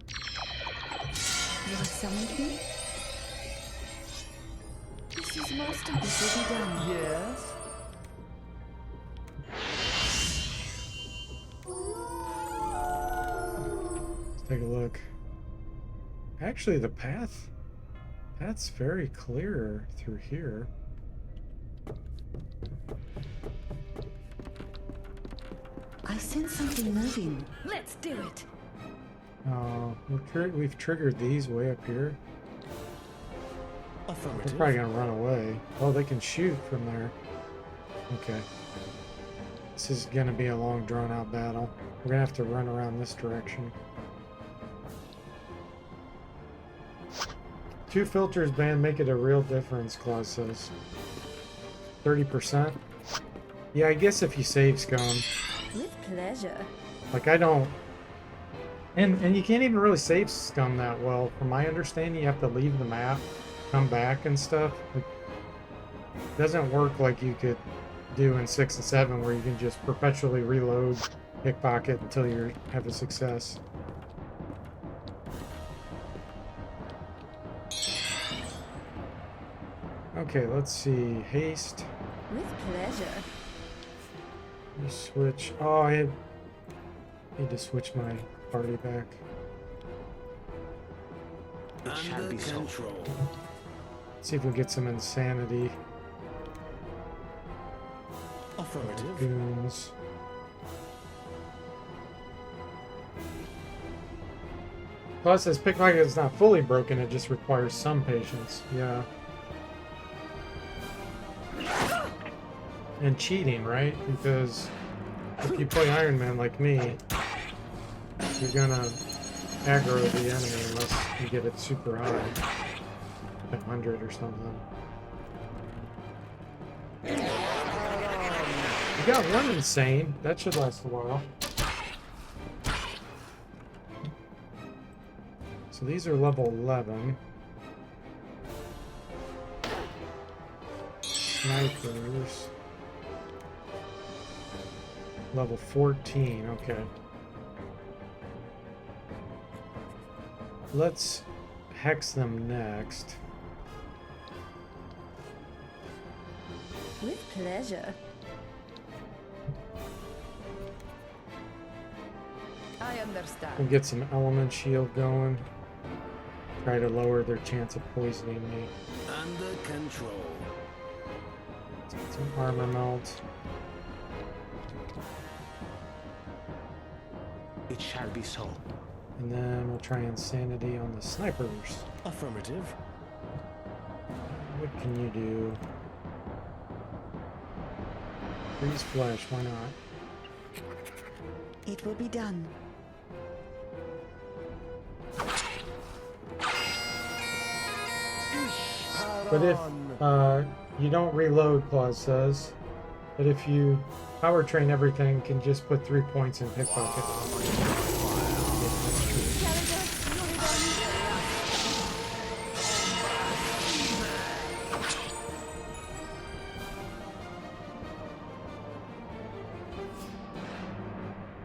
You have summoned me? This is most of this will be done. Yes? Let's take a look. Actually, the path's very clear through here. I sense something moving. Let's do it. We've triggered these way up here. They're Affirmative. probably gonna run away. Oh, they can shoot from there. Okay. This is gonna be a long, drawn-out battle. We're gonna have to run around this direction. 2 filters band make it a real difference, Claus says. 30%? Yeah, I guess if you save scum. With pleasure. Like, I don't And you can't even really save scum that well. From my understanding, you have to leave the map, come back and stuff. It doesn't work like you could do in 6 and 7, where you can just perpetually reload pickpocket until you have a success. Okay, let's see. Haste. With pleasure. You switch. Oh, I need to switch my party back. It shall Under be so. control. See if we get some insanity. Affirmative. Goons. Plus, as pickpocket is not fully broken, it just requires some patience. Yeah. And cheating, right? Because if you play Iron Man like me, you're gonna aggro the enemy unless you get it super high. 100 or something. You got one insane. That should last a while. So these are level 11. Snipers. Level 14, okay. Let's hex them next. With pleasure. I understand. We'll get some element shield going. Try to lower their chance of poisoning me. Under control. Let's get some armor melt. It shall be so. And then we'll try insanity on the snipers. Affirmative. What can you do? Freeze flesh, why not? It will be done. But if you don't reload, Claus says. But if you powertrain everything, can just put 3 points in pickpocket.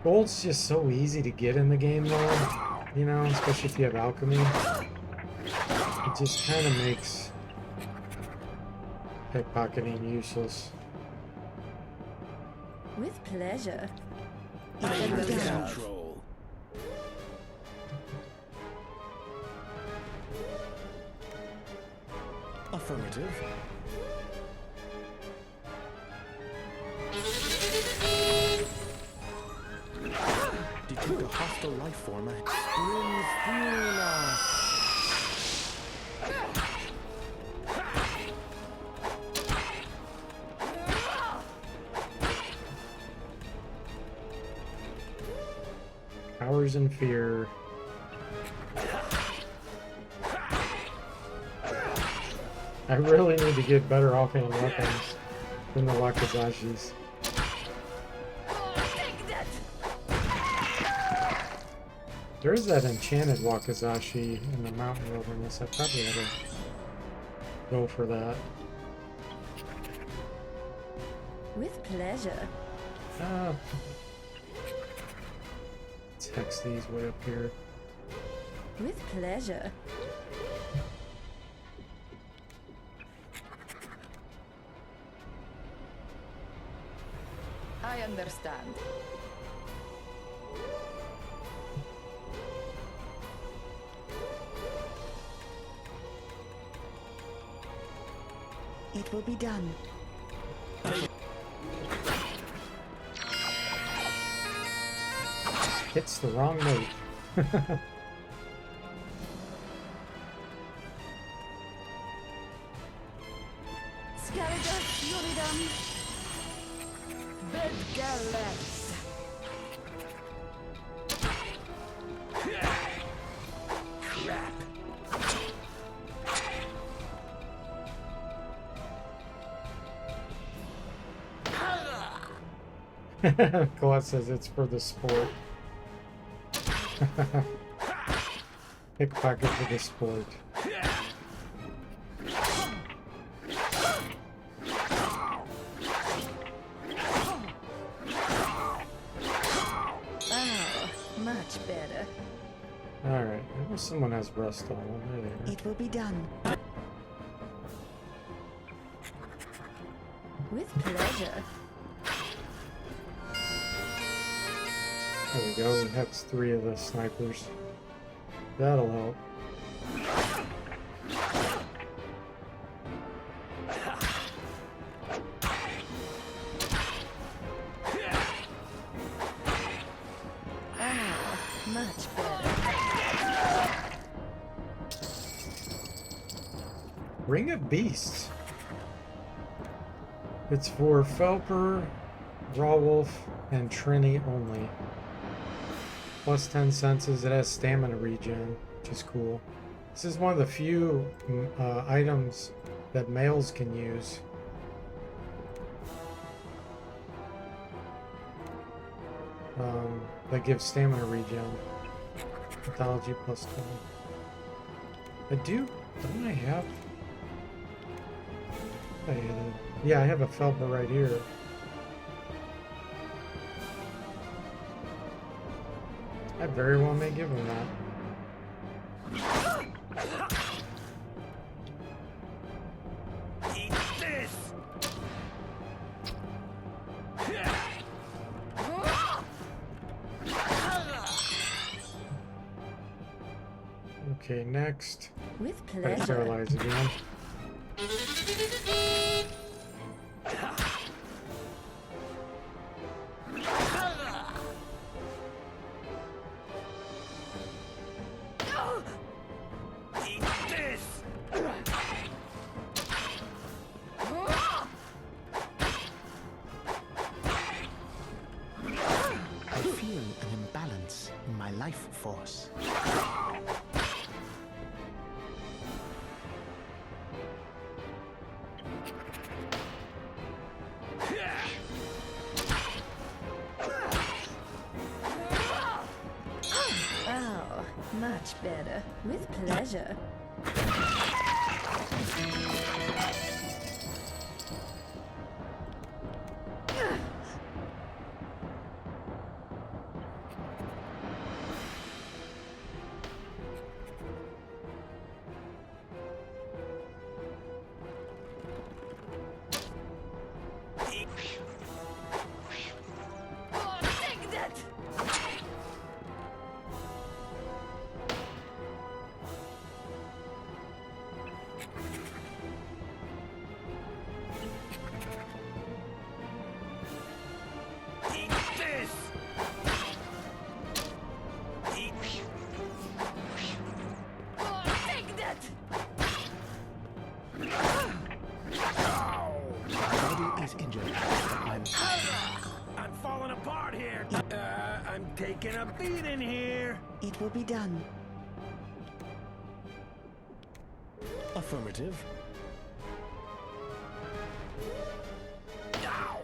Gold's just so easy to get in the game though, you know, especially if you have alchemy. It just kind of makes pickpocketing useless. With pleasure. Under control. Affirmative. Detect a hostile life form. Spring Fury. Powers and fear. I really need to get better offhand weapons than the Wakazashis. There is that enchanted Wakazashi in the mountain wilderness. I probably ought to go for that. With pleasure. Let's hex these way up here. With pleasure. I understand. It will be done. Hits the wrong note. Colette says it's for the sport. Pickpocket for the sport. Oh, much better. Alright, I know someone has rust on them. There they are. It will be done. With pleasure. There we go. We hex 3 of the snipers. That'll help. Oh, much better. Ring of Beasts. It's for Felper, Rawwolf, and Trini only. Plus 10 senses. It has stamina regen, which is cool. This is one of the few items that males can use. That gives stamina regen. Mythology plus 20. Don't I have? Yeah, I have a Felper right here. I very well may give him that. Eat this! Okay, next. With I pleasure. paralyze again. Eat this! I feel an imbalance in my life force. Oh, much better. With pleasure. Oh, take that! Eat this! Eat. Oh, take that! My body is injured, but I'm falling apart here. I'm taking a beating here. It will be done. affirmative. Ow!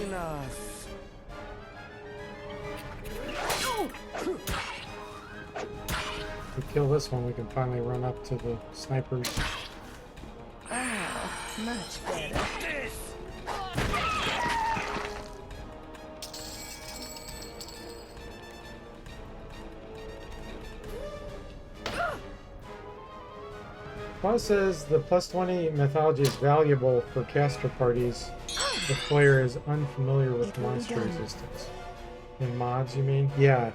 Enough. If we kill this one, we can finally run up to the snipers. Oh, much better. This! Paul says the plus 20 mythology is valuable for caster parties if the player is unfamiliar with monster resistance. In mods, you mean? Yeah.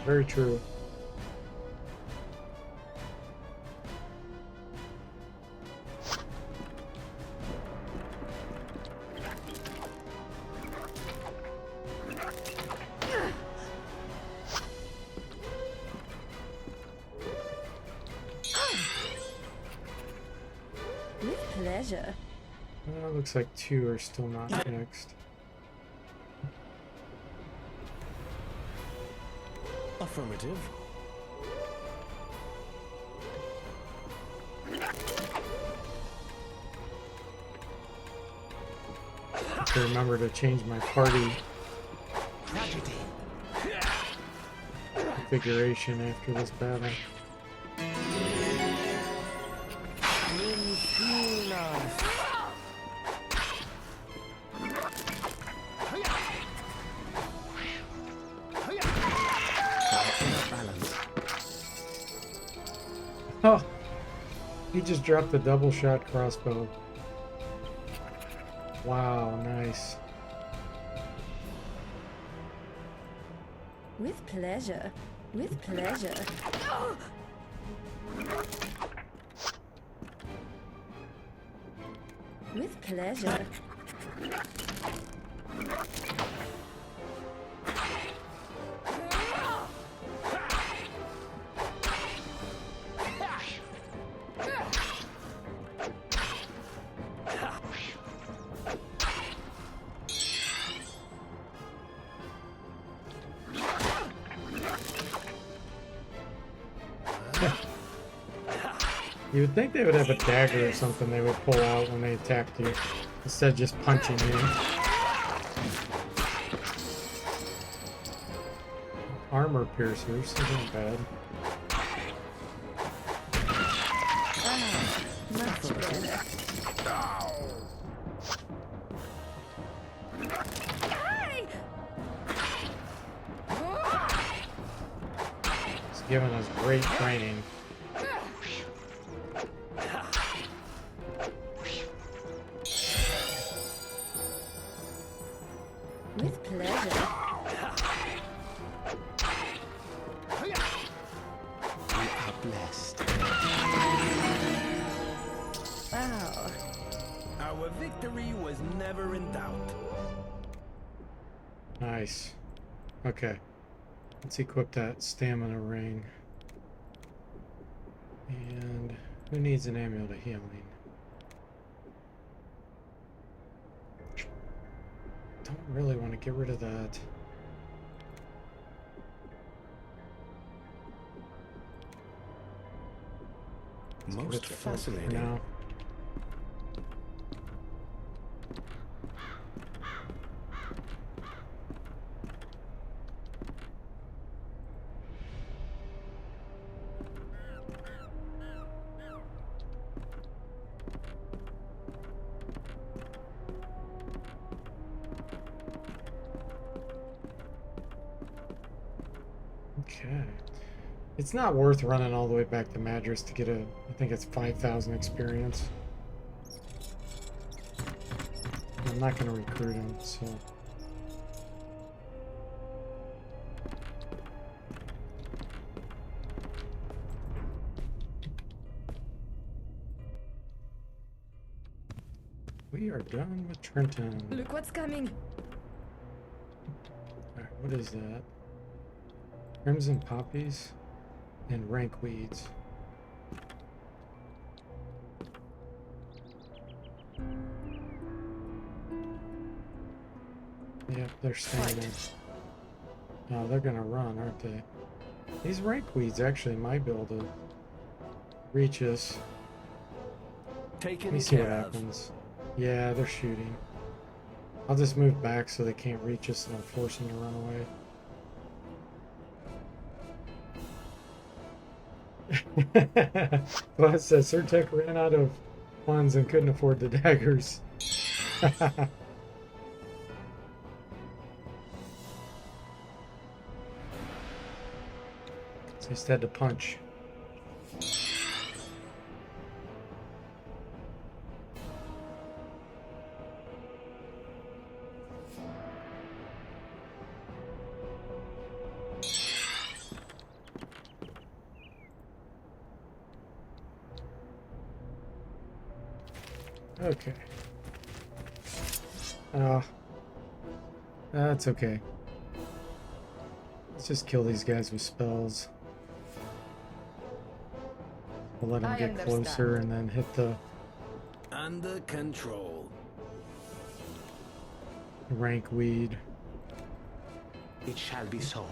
Very true. With pleasure. Looks like 2 are still not next. Affirmative. I have to remember to change my party. Tragedy. configuration after this battle. Oh, he just dropped a double shot crossbow. Wow, nice. With pleasure. With pleasure. With pleasure. You would think they would have a dagger or something they would pull out when they attacked you, instead of just punching you. Armor piercers, isn't bad. Much better. It's giving us great training. With pleasure. We are blessed. Wow. Our victory was never in doubt. Nice. Okay. Let's equip that stamina ring. And who needs an amulet of healing? Don't really want to get rid of that. Most fascinating. Now. Okay. It's not worth running all the way back to Madras to get a, I think it's 5,000 experience. I'm not going to recruit him, so. We are done with Trenton. Look what's coming. Alright, what is that? Crimson poppies and rank weeds. Yep, they're standing. Oh, they're gonna run, aren't they? These rank weeds actually might be able to reach us. Let me see what happens. Yeah, they're shooting. I'll just move back so they can't reach us and I'll force them to run away. Well, it says Surtek ran out of funds and couldn't afford the daggers. So he just had to punch. Okay. That's okay. Let's just kill these guys with spells. We'll let them I get closer and then hit the Under control. rank weed. It shall be so.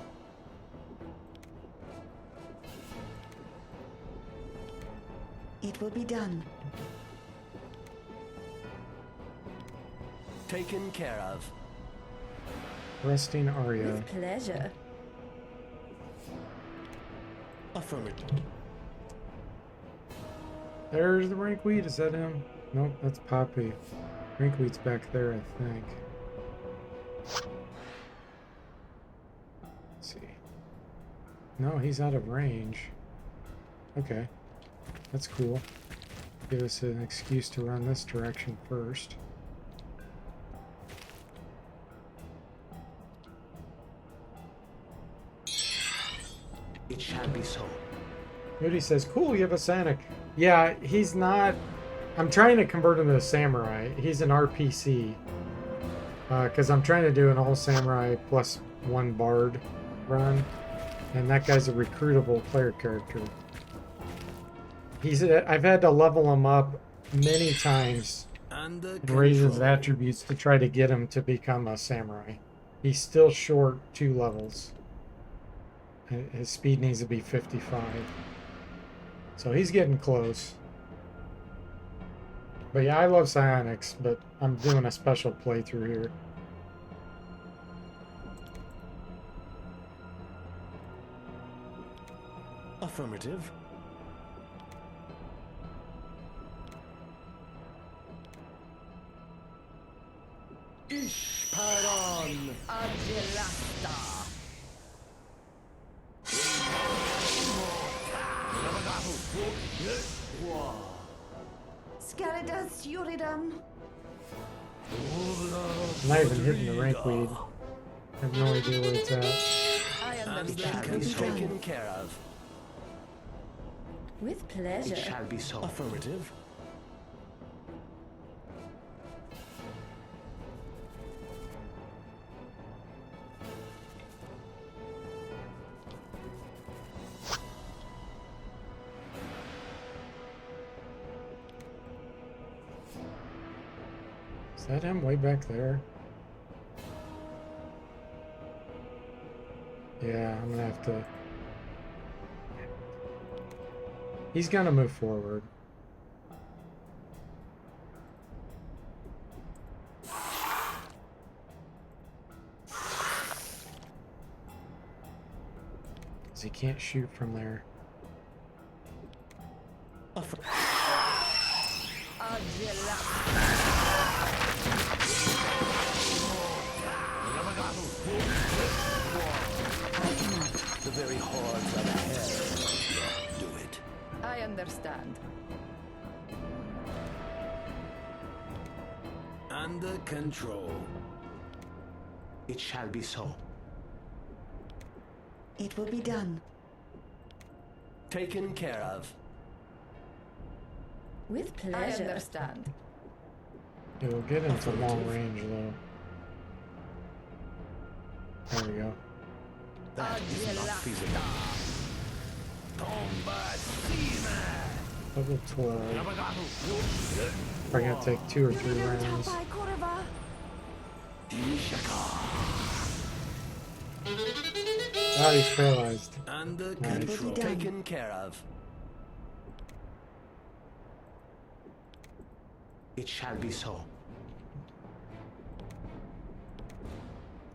It will be done. Taken care of. Resting Arya. With pleasure. Affirmative. There's the rankweed. Is that him? Nope, that's Poppy. Rankweed's back there, I think. Let's see. No, he's out of range. Okay. That's cool. Give us an excuse to run this direction first. It shall be so. Moody says, cool, you have a Sanic. Yeah, he's not... I'm trying to convert him to a samurai. He's an RPC. Because I'm trying to do an all samurai plus one bard run. And that guy's a recruitable player character. I've had to level him up many times and raise his attributes to try to get him to become a samurai. He's still short 2 levels. His speed needs to be 55. So he's getting close. But yeah, I love psionics, but I'm doing a special playthrough here. Affirmative. Ishparon. Agilasta. Scaridas Uridum. I'm not even hitting the rankweed. I have no idea where it's at. I Shall understand. be taken care of. With pleasure. It shall be so. Affirmative. Is that him way back there? Yeah, I'm gonna have to... He's gonna move forward. Because he can't shoot from there. The very hordes of hell do it. I understand. Under control. It shall be so. It will be done. Taken care of. With I pleasure. understand. It will get into long range though. There we go. That is not feasible. Level 12. Probably gonna take 2 or 3 rounds. Ah, he's paralyzed. Under Nice. control. Taken care of. It shall be so.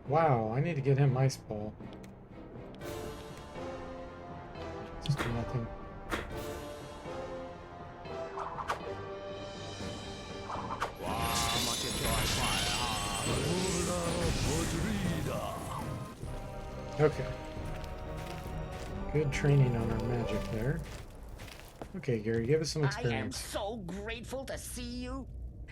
Wow, I need to get him Ice Ball. Just do nothing. Okay. Good training on our magic there. Okay, Gary, give us some I am experience. so grateful to see you.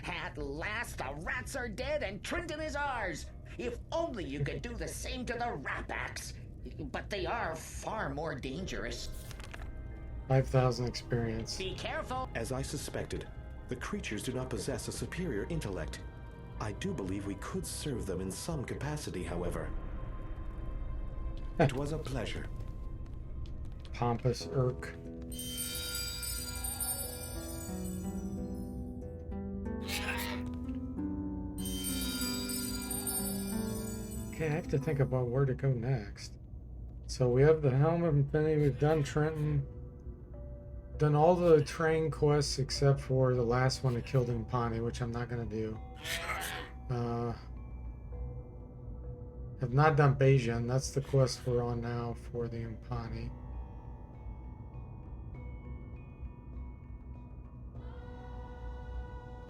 At last, the rats are dead and Trenton is ours. If only you could do the same to the Rapaks. But they are far more dangerous. 5,000 experience. Be careful. As I suspected, the creatures do not possess a superior intellect. I do believe we could serve them in some capacity, however. It was a pleasure. Pompous Urk. Okay, I have to think about where to go next. So we have the Helm of Infinity, we've done Trenton. Done all the train quests except for the last one to kill the Impani, which I'm not going to do. Have not done Bajan. That's the quest we're on now for the Impani.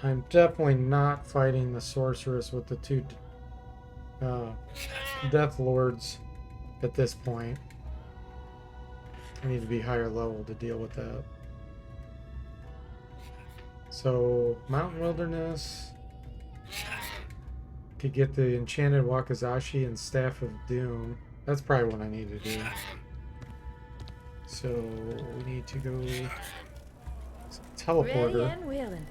I'm definitely not fighting the sorceress with the two Death Lords at this point. I need to be higher level to deal with that. So, Mountain Wilderness. Could get the Enchanted Wakizashi and Staff of Doom. That's probably what I need to do. So, we need to go teleporter. Ready and willing.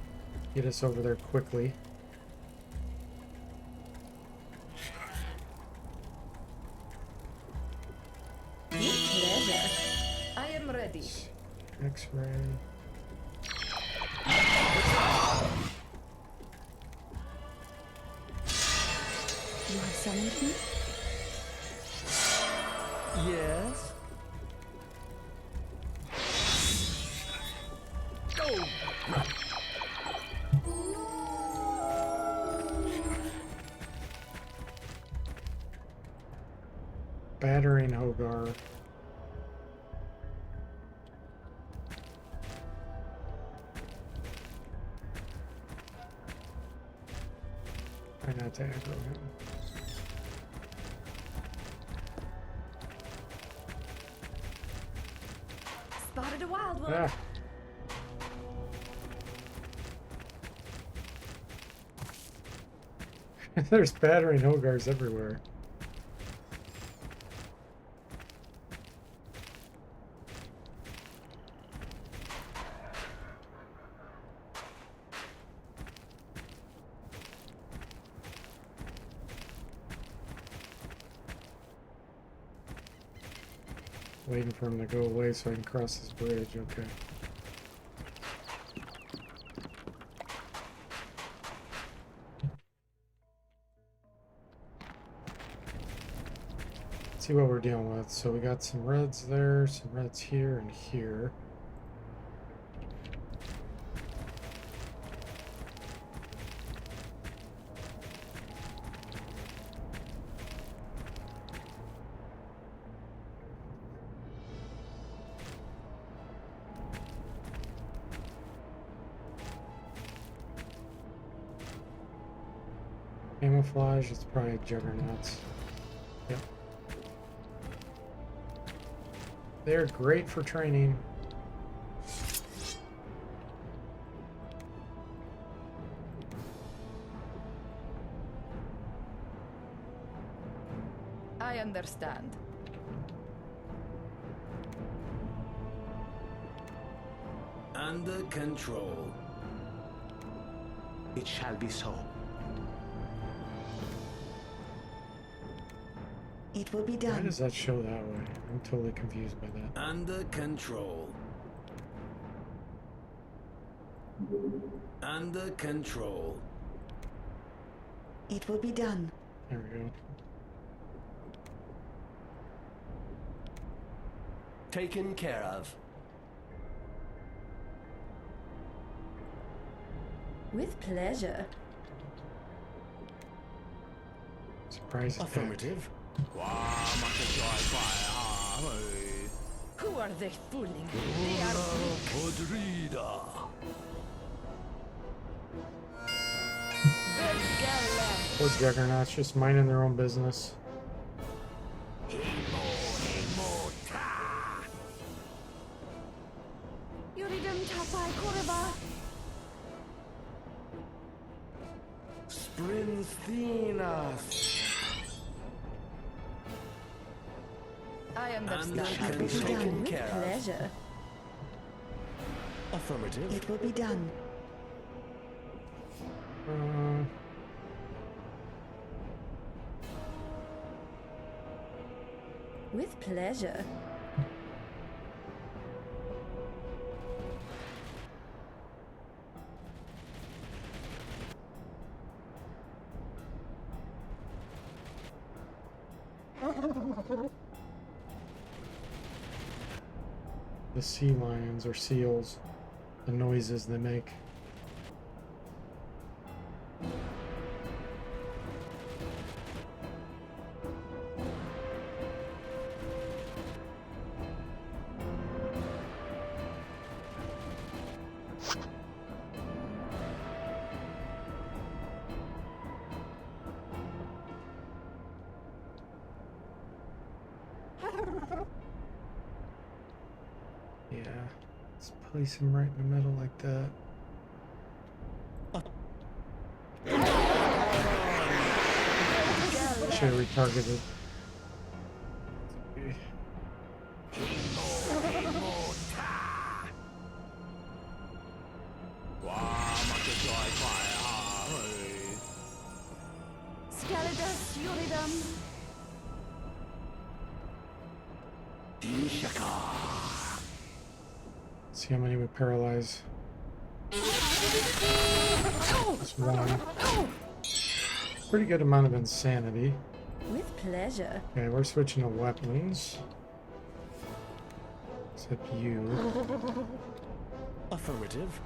Get us over there quickly. Pleasure. I am ready. X-ray. You have summoned me? Yes? Go! Battering Hogar. Try not to aggro him. Spotted a wild one. Ah. There's battering Hogars everywhere. Waiting for him to go away so I can cross this bridge. Okay. Let's see what we're dealing with. So we got some reds there, some reds here and here. Camouflage, it's probably juggernauts. Yep. They're great for training. I understand. Under control. It shall be so. It will be Why done. does that show that way? I'm totally confused by that. Under control. Under control. It will be done. There we go. Taken care of. With pleasure. Surprise attack. Affirmative. Who are they fooling? They are weak. Good girl. Poor juggernauts just minding their own business. Yuridum tapai koreba. Sprinthenas. I understand. Under It will be control. done. With care of. pleasure. Affirmative. It will be done. With pleasure. The sea lions or seals, the noises they make. Yeah, let's place him right in the middle like that. Should have retargeted. Okay. Scaladas Yuridam. See how many we paralyze. Just one. Pretty good amount of insanity. With pleasure. Okay, we're switching to weapons. Except you. Affirmative.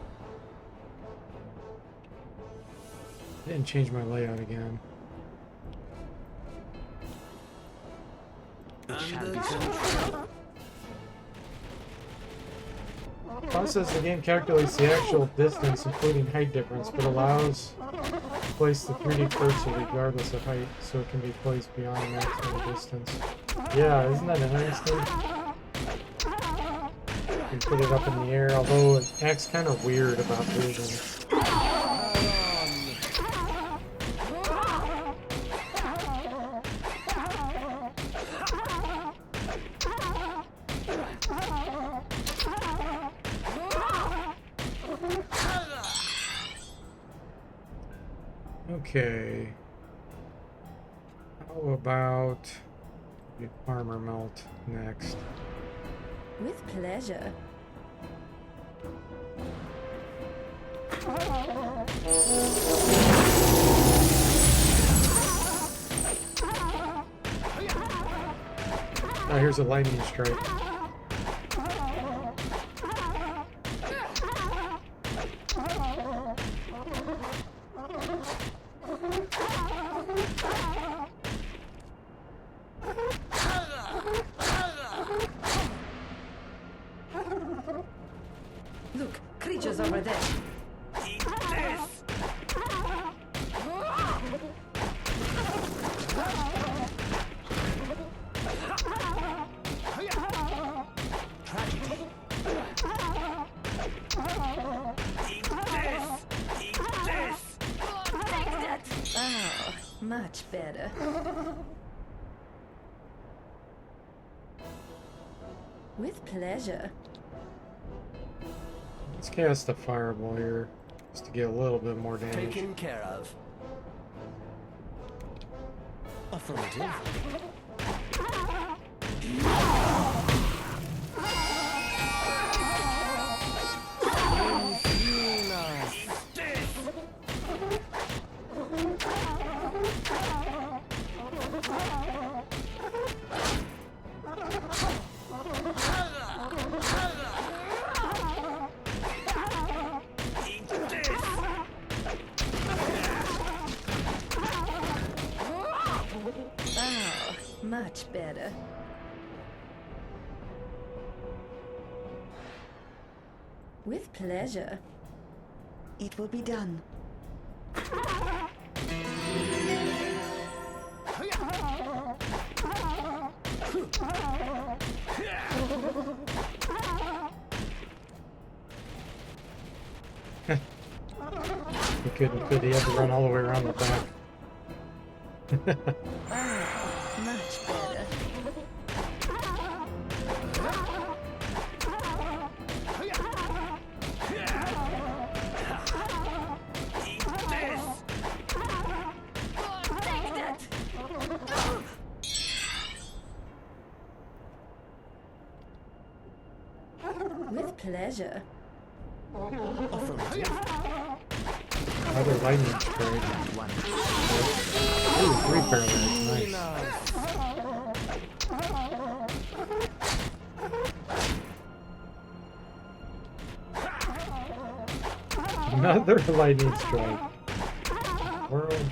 Didn't change my layout again. Process the game calculates the actual distance, including height difference, but allows to place the 3D cursor regardless of height, so it can be placed beyond maximum distance. Yeah, isn't that interesting? You can put it up in the air, although it acts kind of weird about vision. Okay. How about armor melt next? With pleasure. Oh, here's a lightning strike. Look, creatures over there. Oh, much better. With pleasure. Let's cast a fireball here, just to get a little bit more damage. Taken care of. Affirmative. Oh, much better. With pleasure. It will be done. He couldn't, he had to run all the way around the back. Oh, much better. With pleasure. Affirmative. Another lightning strike. Ooh, 3 paralyzed. Nice. Another lightning strike. World.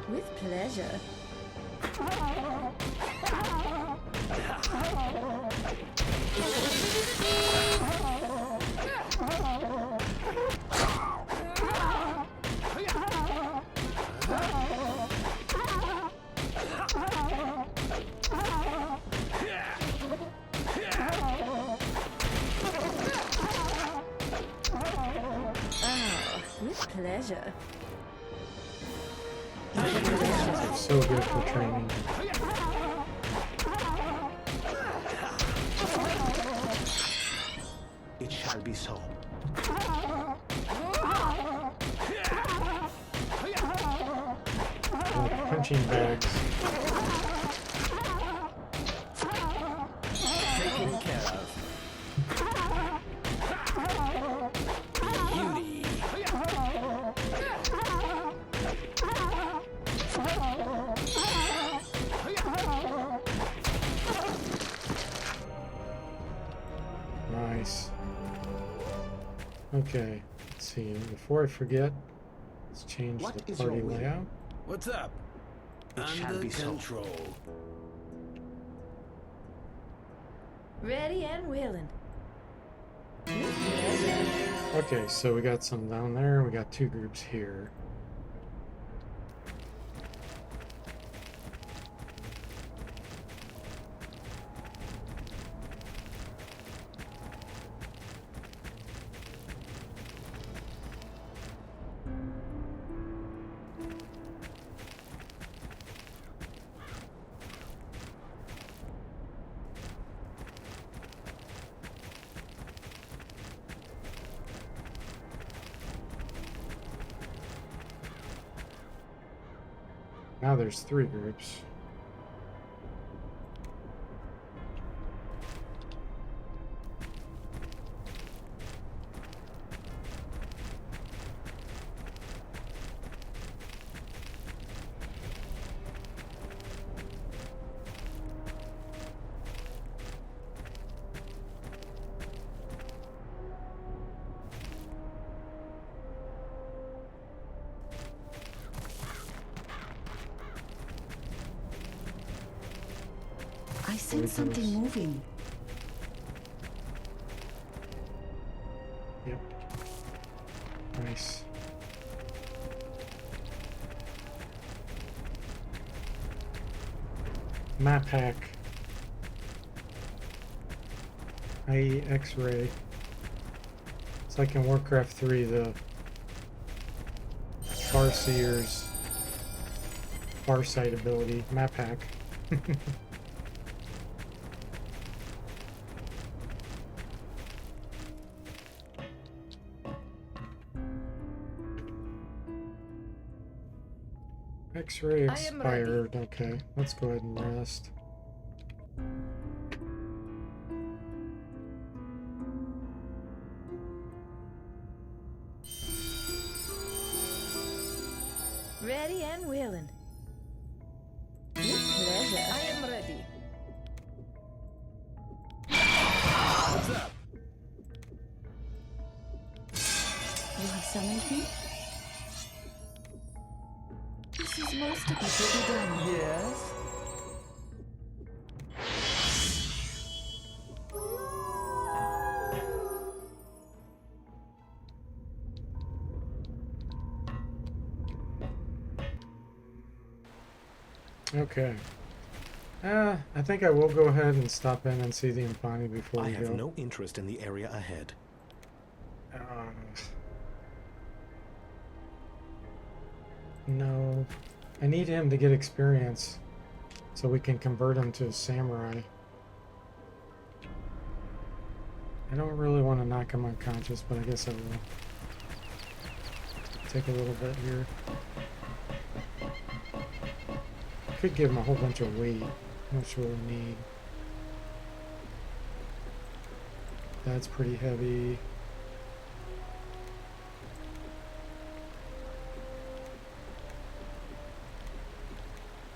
With pleasure. With pleasure. They're so good for training. It shall be so. Like punching bags. Taken care of. Beauty. Nice. Okay, let's see. Before I forget, let's change What the is your party will? layout. What's up? It shall Under be so. control. Ready and willing. Okay, so we got some down there. We got two groups here. Now there's three groups. I sense something moving. Yep. Nice. Map hack. IE X-ray. It's like in Warcraft 3, the Farseer's Farsight ability. Map hack. X-ray I am ready. expired. Okay, let's go ahead and rest. Ready and willing. With pleasure. I am ready. What's up? You have summoned me? This is most of it to be done. Yes? Okay. I think I will go ahead and stop in and see the Impani before I we have go. no interest in the area ahead. No. I need him to get experience so we can convert him to a samurai. I don't really want to knock him unconscious, but I guess I will. Take a little bit here. Could give him a whole bunch of weight. Not sure what we need. That's pretty heavy.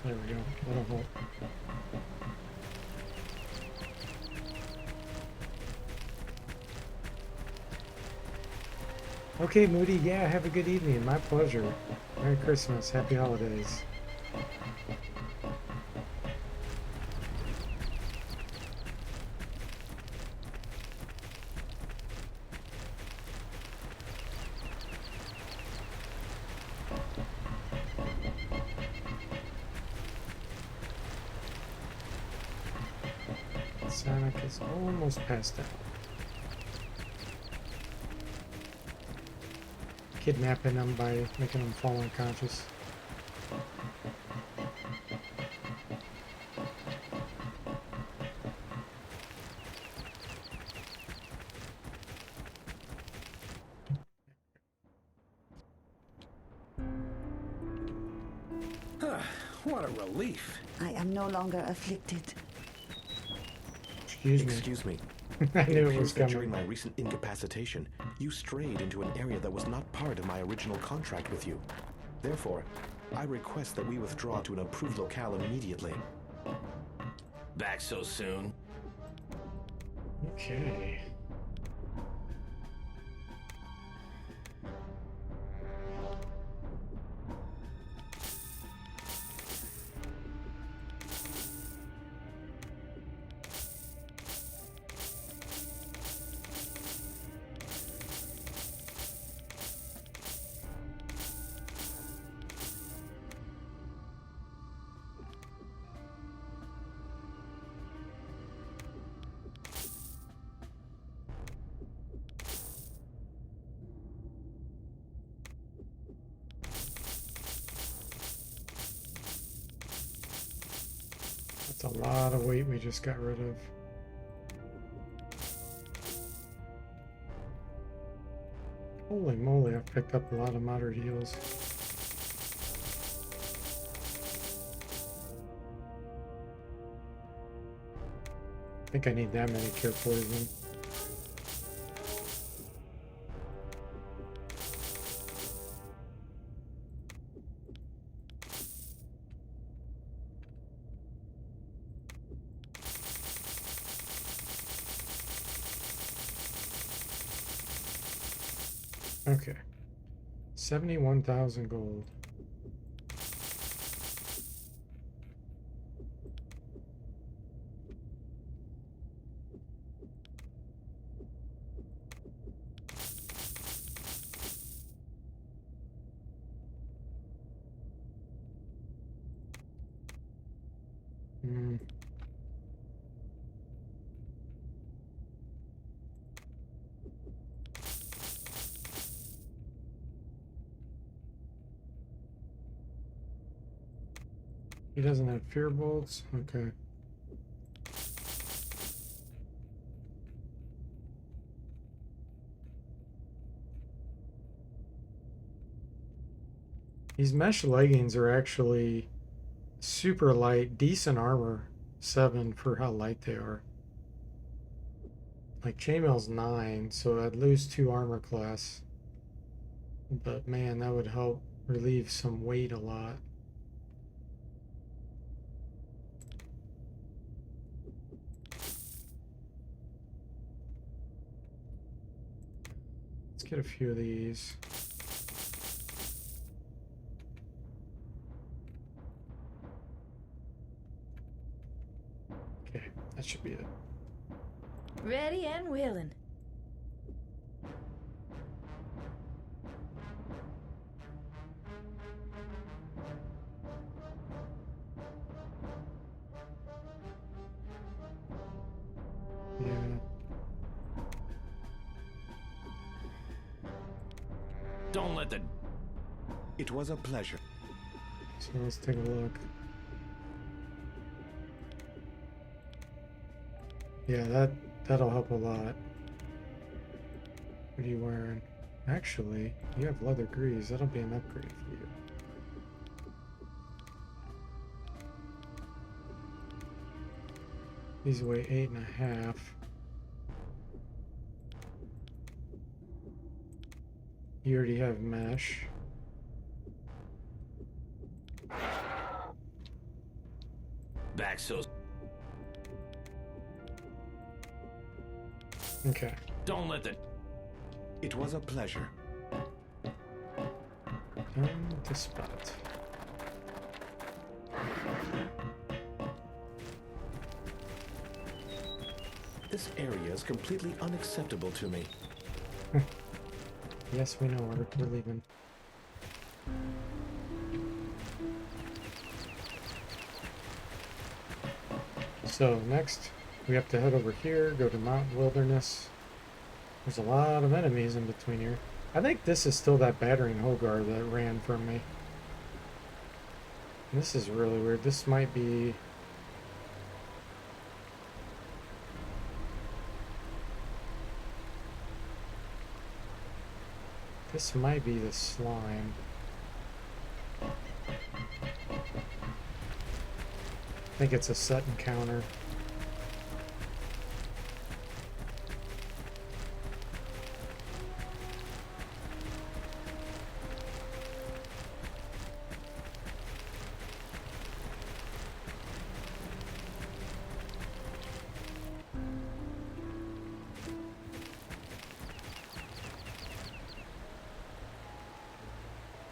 There we go. That'll help. Okay, Moody. Yeah, have a good evening. My pleasure. Merry Christmas. Happy holidays. Sonic is almost passed out. Kidnapping them by making them fall unconscious. What a relief. I am no longer afflicted. Excuse me. I It knew it appears was that during coming. my recent incapacitation, you strayed into an area that was not part of my original contract with you. Therefore, I request that we withdraw to an approved locale immediately. Back so soon? Okay. That's a lot of weight we just got rid of. Holy moly, I've picked up a lot of moderate heals. I think I need that many cure poison. Okay. 71,000 gold. Hmm. He doesn't have fear bolts? Okay. These mesh leggings are actually super light, decent armor, 7 for how light they are. Like chainmail's 9, so I'd lose 2 armor class. But man, that would help relieve some weight a lot. Let's get a few of these. Okay, that should be it. Ready and willing. Yeah. Don't let the... It was a pleasure. So let's take a look. Yeah, that'll help a lot. What are you wearing? Actually, you have leather greaves. That'll be an upgrade for you. These weigh 8.5. You already have mesh. Back so... Okay. Don't let the... It was a pleasure. The spot. This area is completely unacceptable to me. Yes, we know we're leaving. So next, we have to head over here, go to Mount Wilderness. There's a lot of enemies in between here. I think this is still that battering Hogar that ran from me. This is really weird. This might be... This might be the slime. I think it's a set encounter.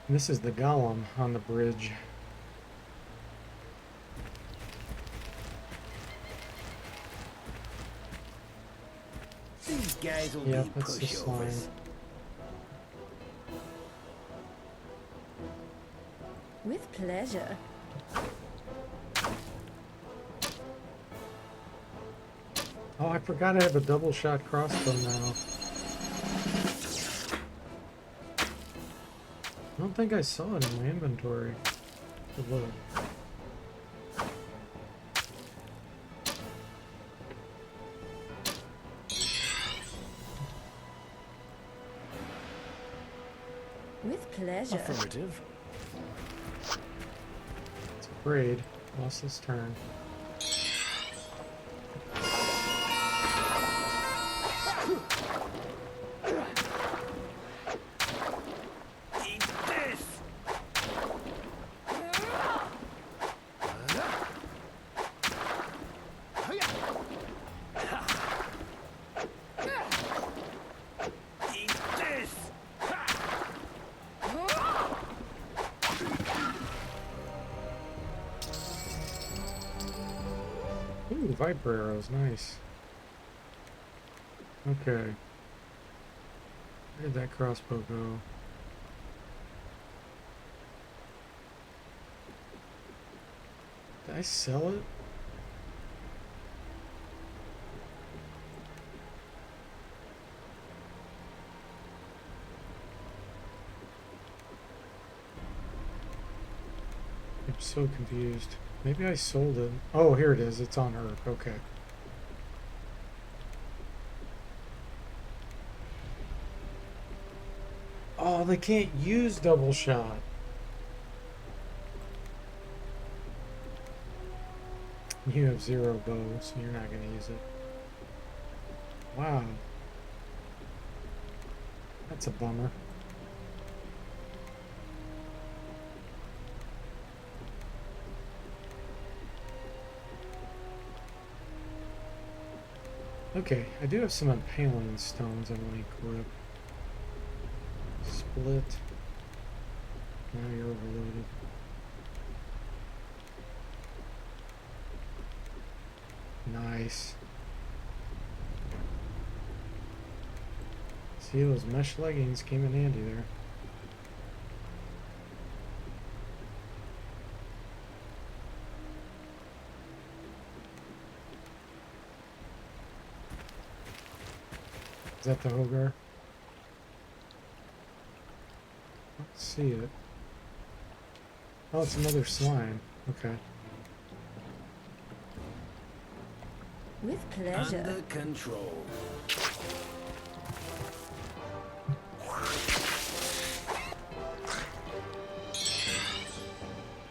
This is the golem on the bridge. These guys will Yeah, be that's the slime. pushovers. With pleasure. Oh, I forgot I have a double shot crossbow now. I don't think I saw it in my inventory. Good look. With pleasure. Affirmative. It's a braid. Lost this turn. Eat this! Eat this! Ooh, Viper arrows, nice. Okay. Where did that crossbow go? Did I sell it? I'm so confused. Maybe I sold it. Oh, here it is. It's on Earth. Okay. Oh, they can't use double shot. You have 0 bow, so you're not going to use it. Wow. That's a bummer. Okay, I do have some impaling stones I want to equip. Split. Now you're overloaded. Nice. See, those mesh leggings came in handy there. Is that the Hogar? Let's see it. Oh, it's another slime. Okay. With pleasure. Under control.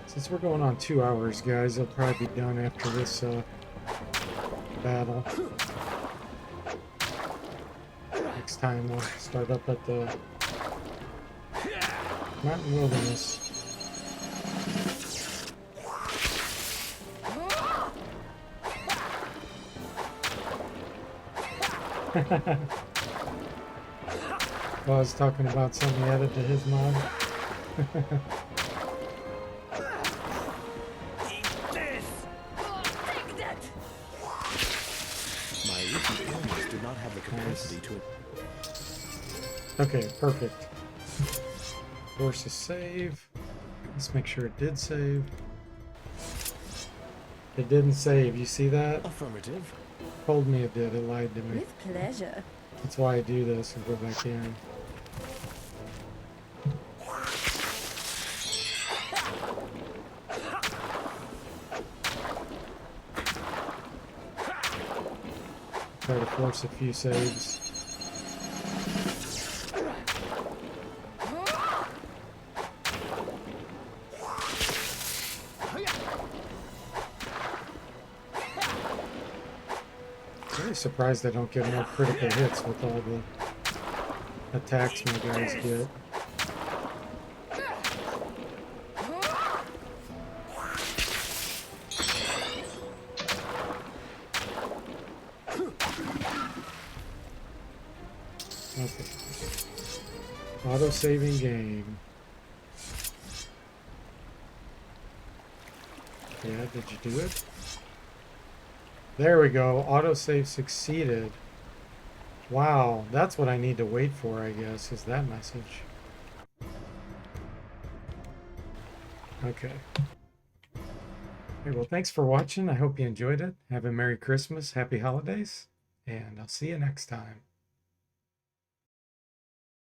Since we're going on 2 hours, guys, I'll probably be done after this battle. Next time we'll start up at the Mountain Wilderness. Well, I was talking about something he added to his mod. Take that! My recent illness did not have the capacity to... Okay, perfect. Force a save. Let's make sure it did save. It didn't save. You see that? Affirmative. Told me it did. It lied to me. With pleasure. That's why I do this and go back in. Try to force a few saves. Very surprised I don't get more critical hits with all the attacks my guys get. Okay. Auto-saving game. Yeah, did you do it? There we go. Autosave succeeded. Wow, that's what I need to wait for, I guess, is that message. Okay. Okay, well, thanks for watching. I hope you enjoyed it. Have a Merry Christmas, Happy Holidays, and I'll see you next time.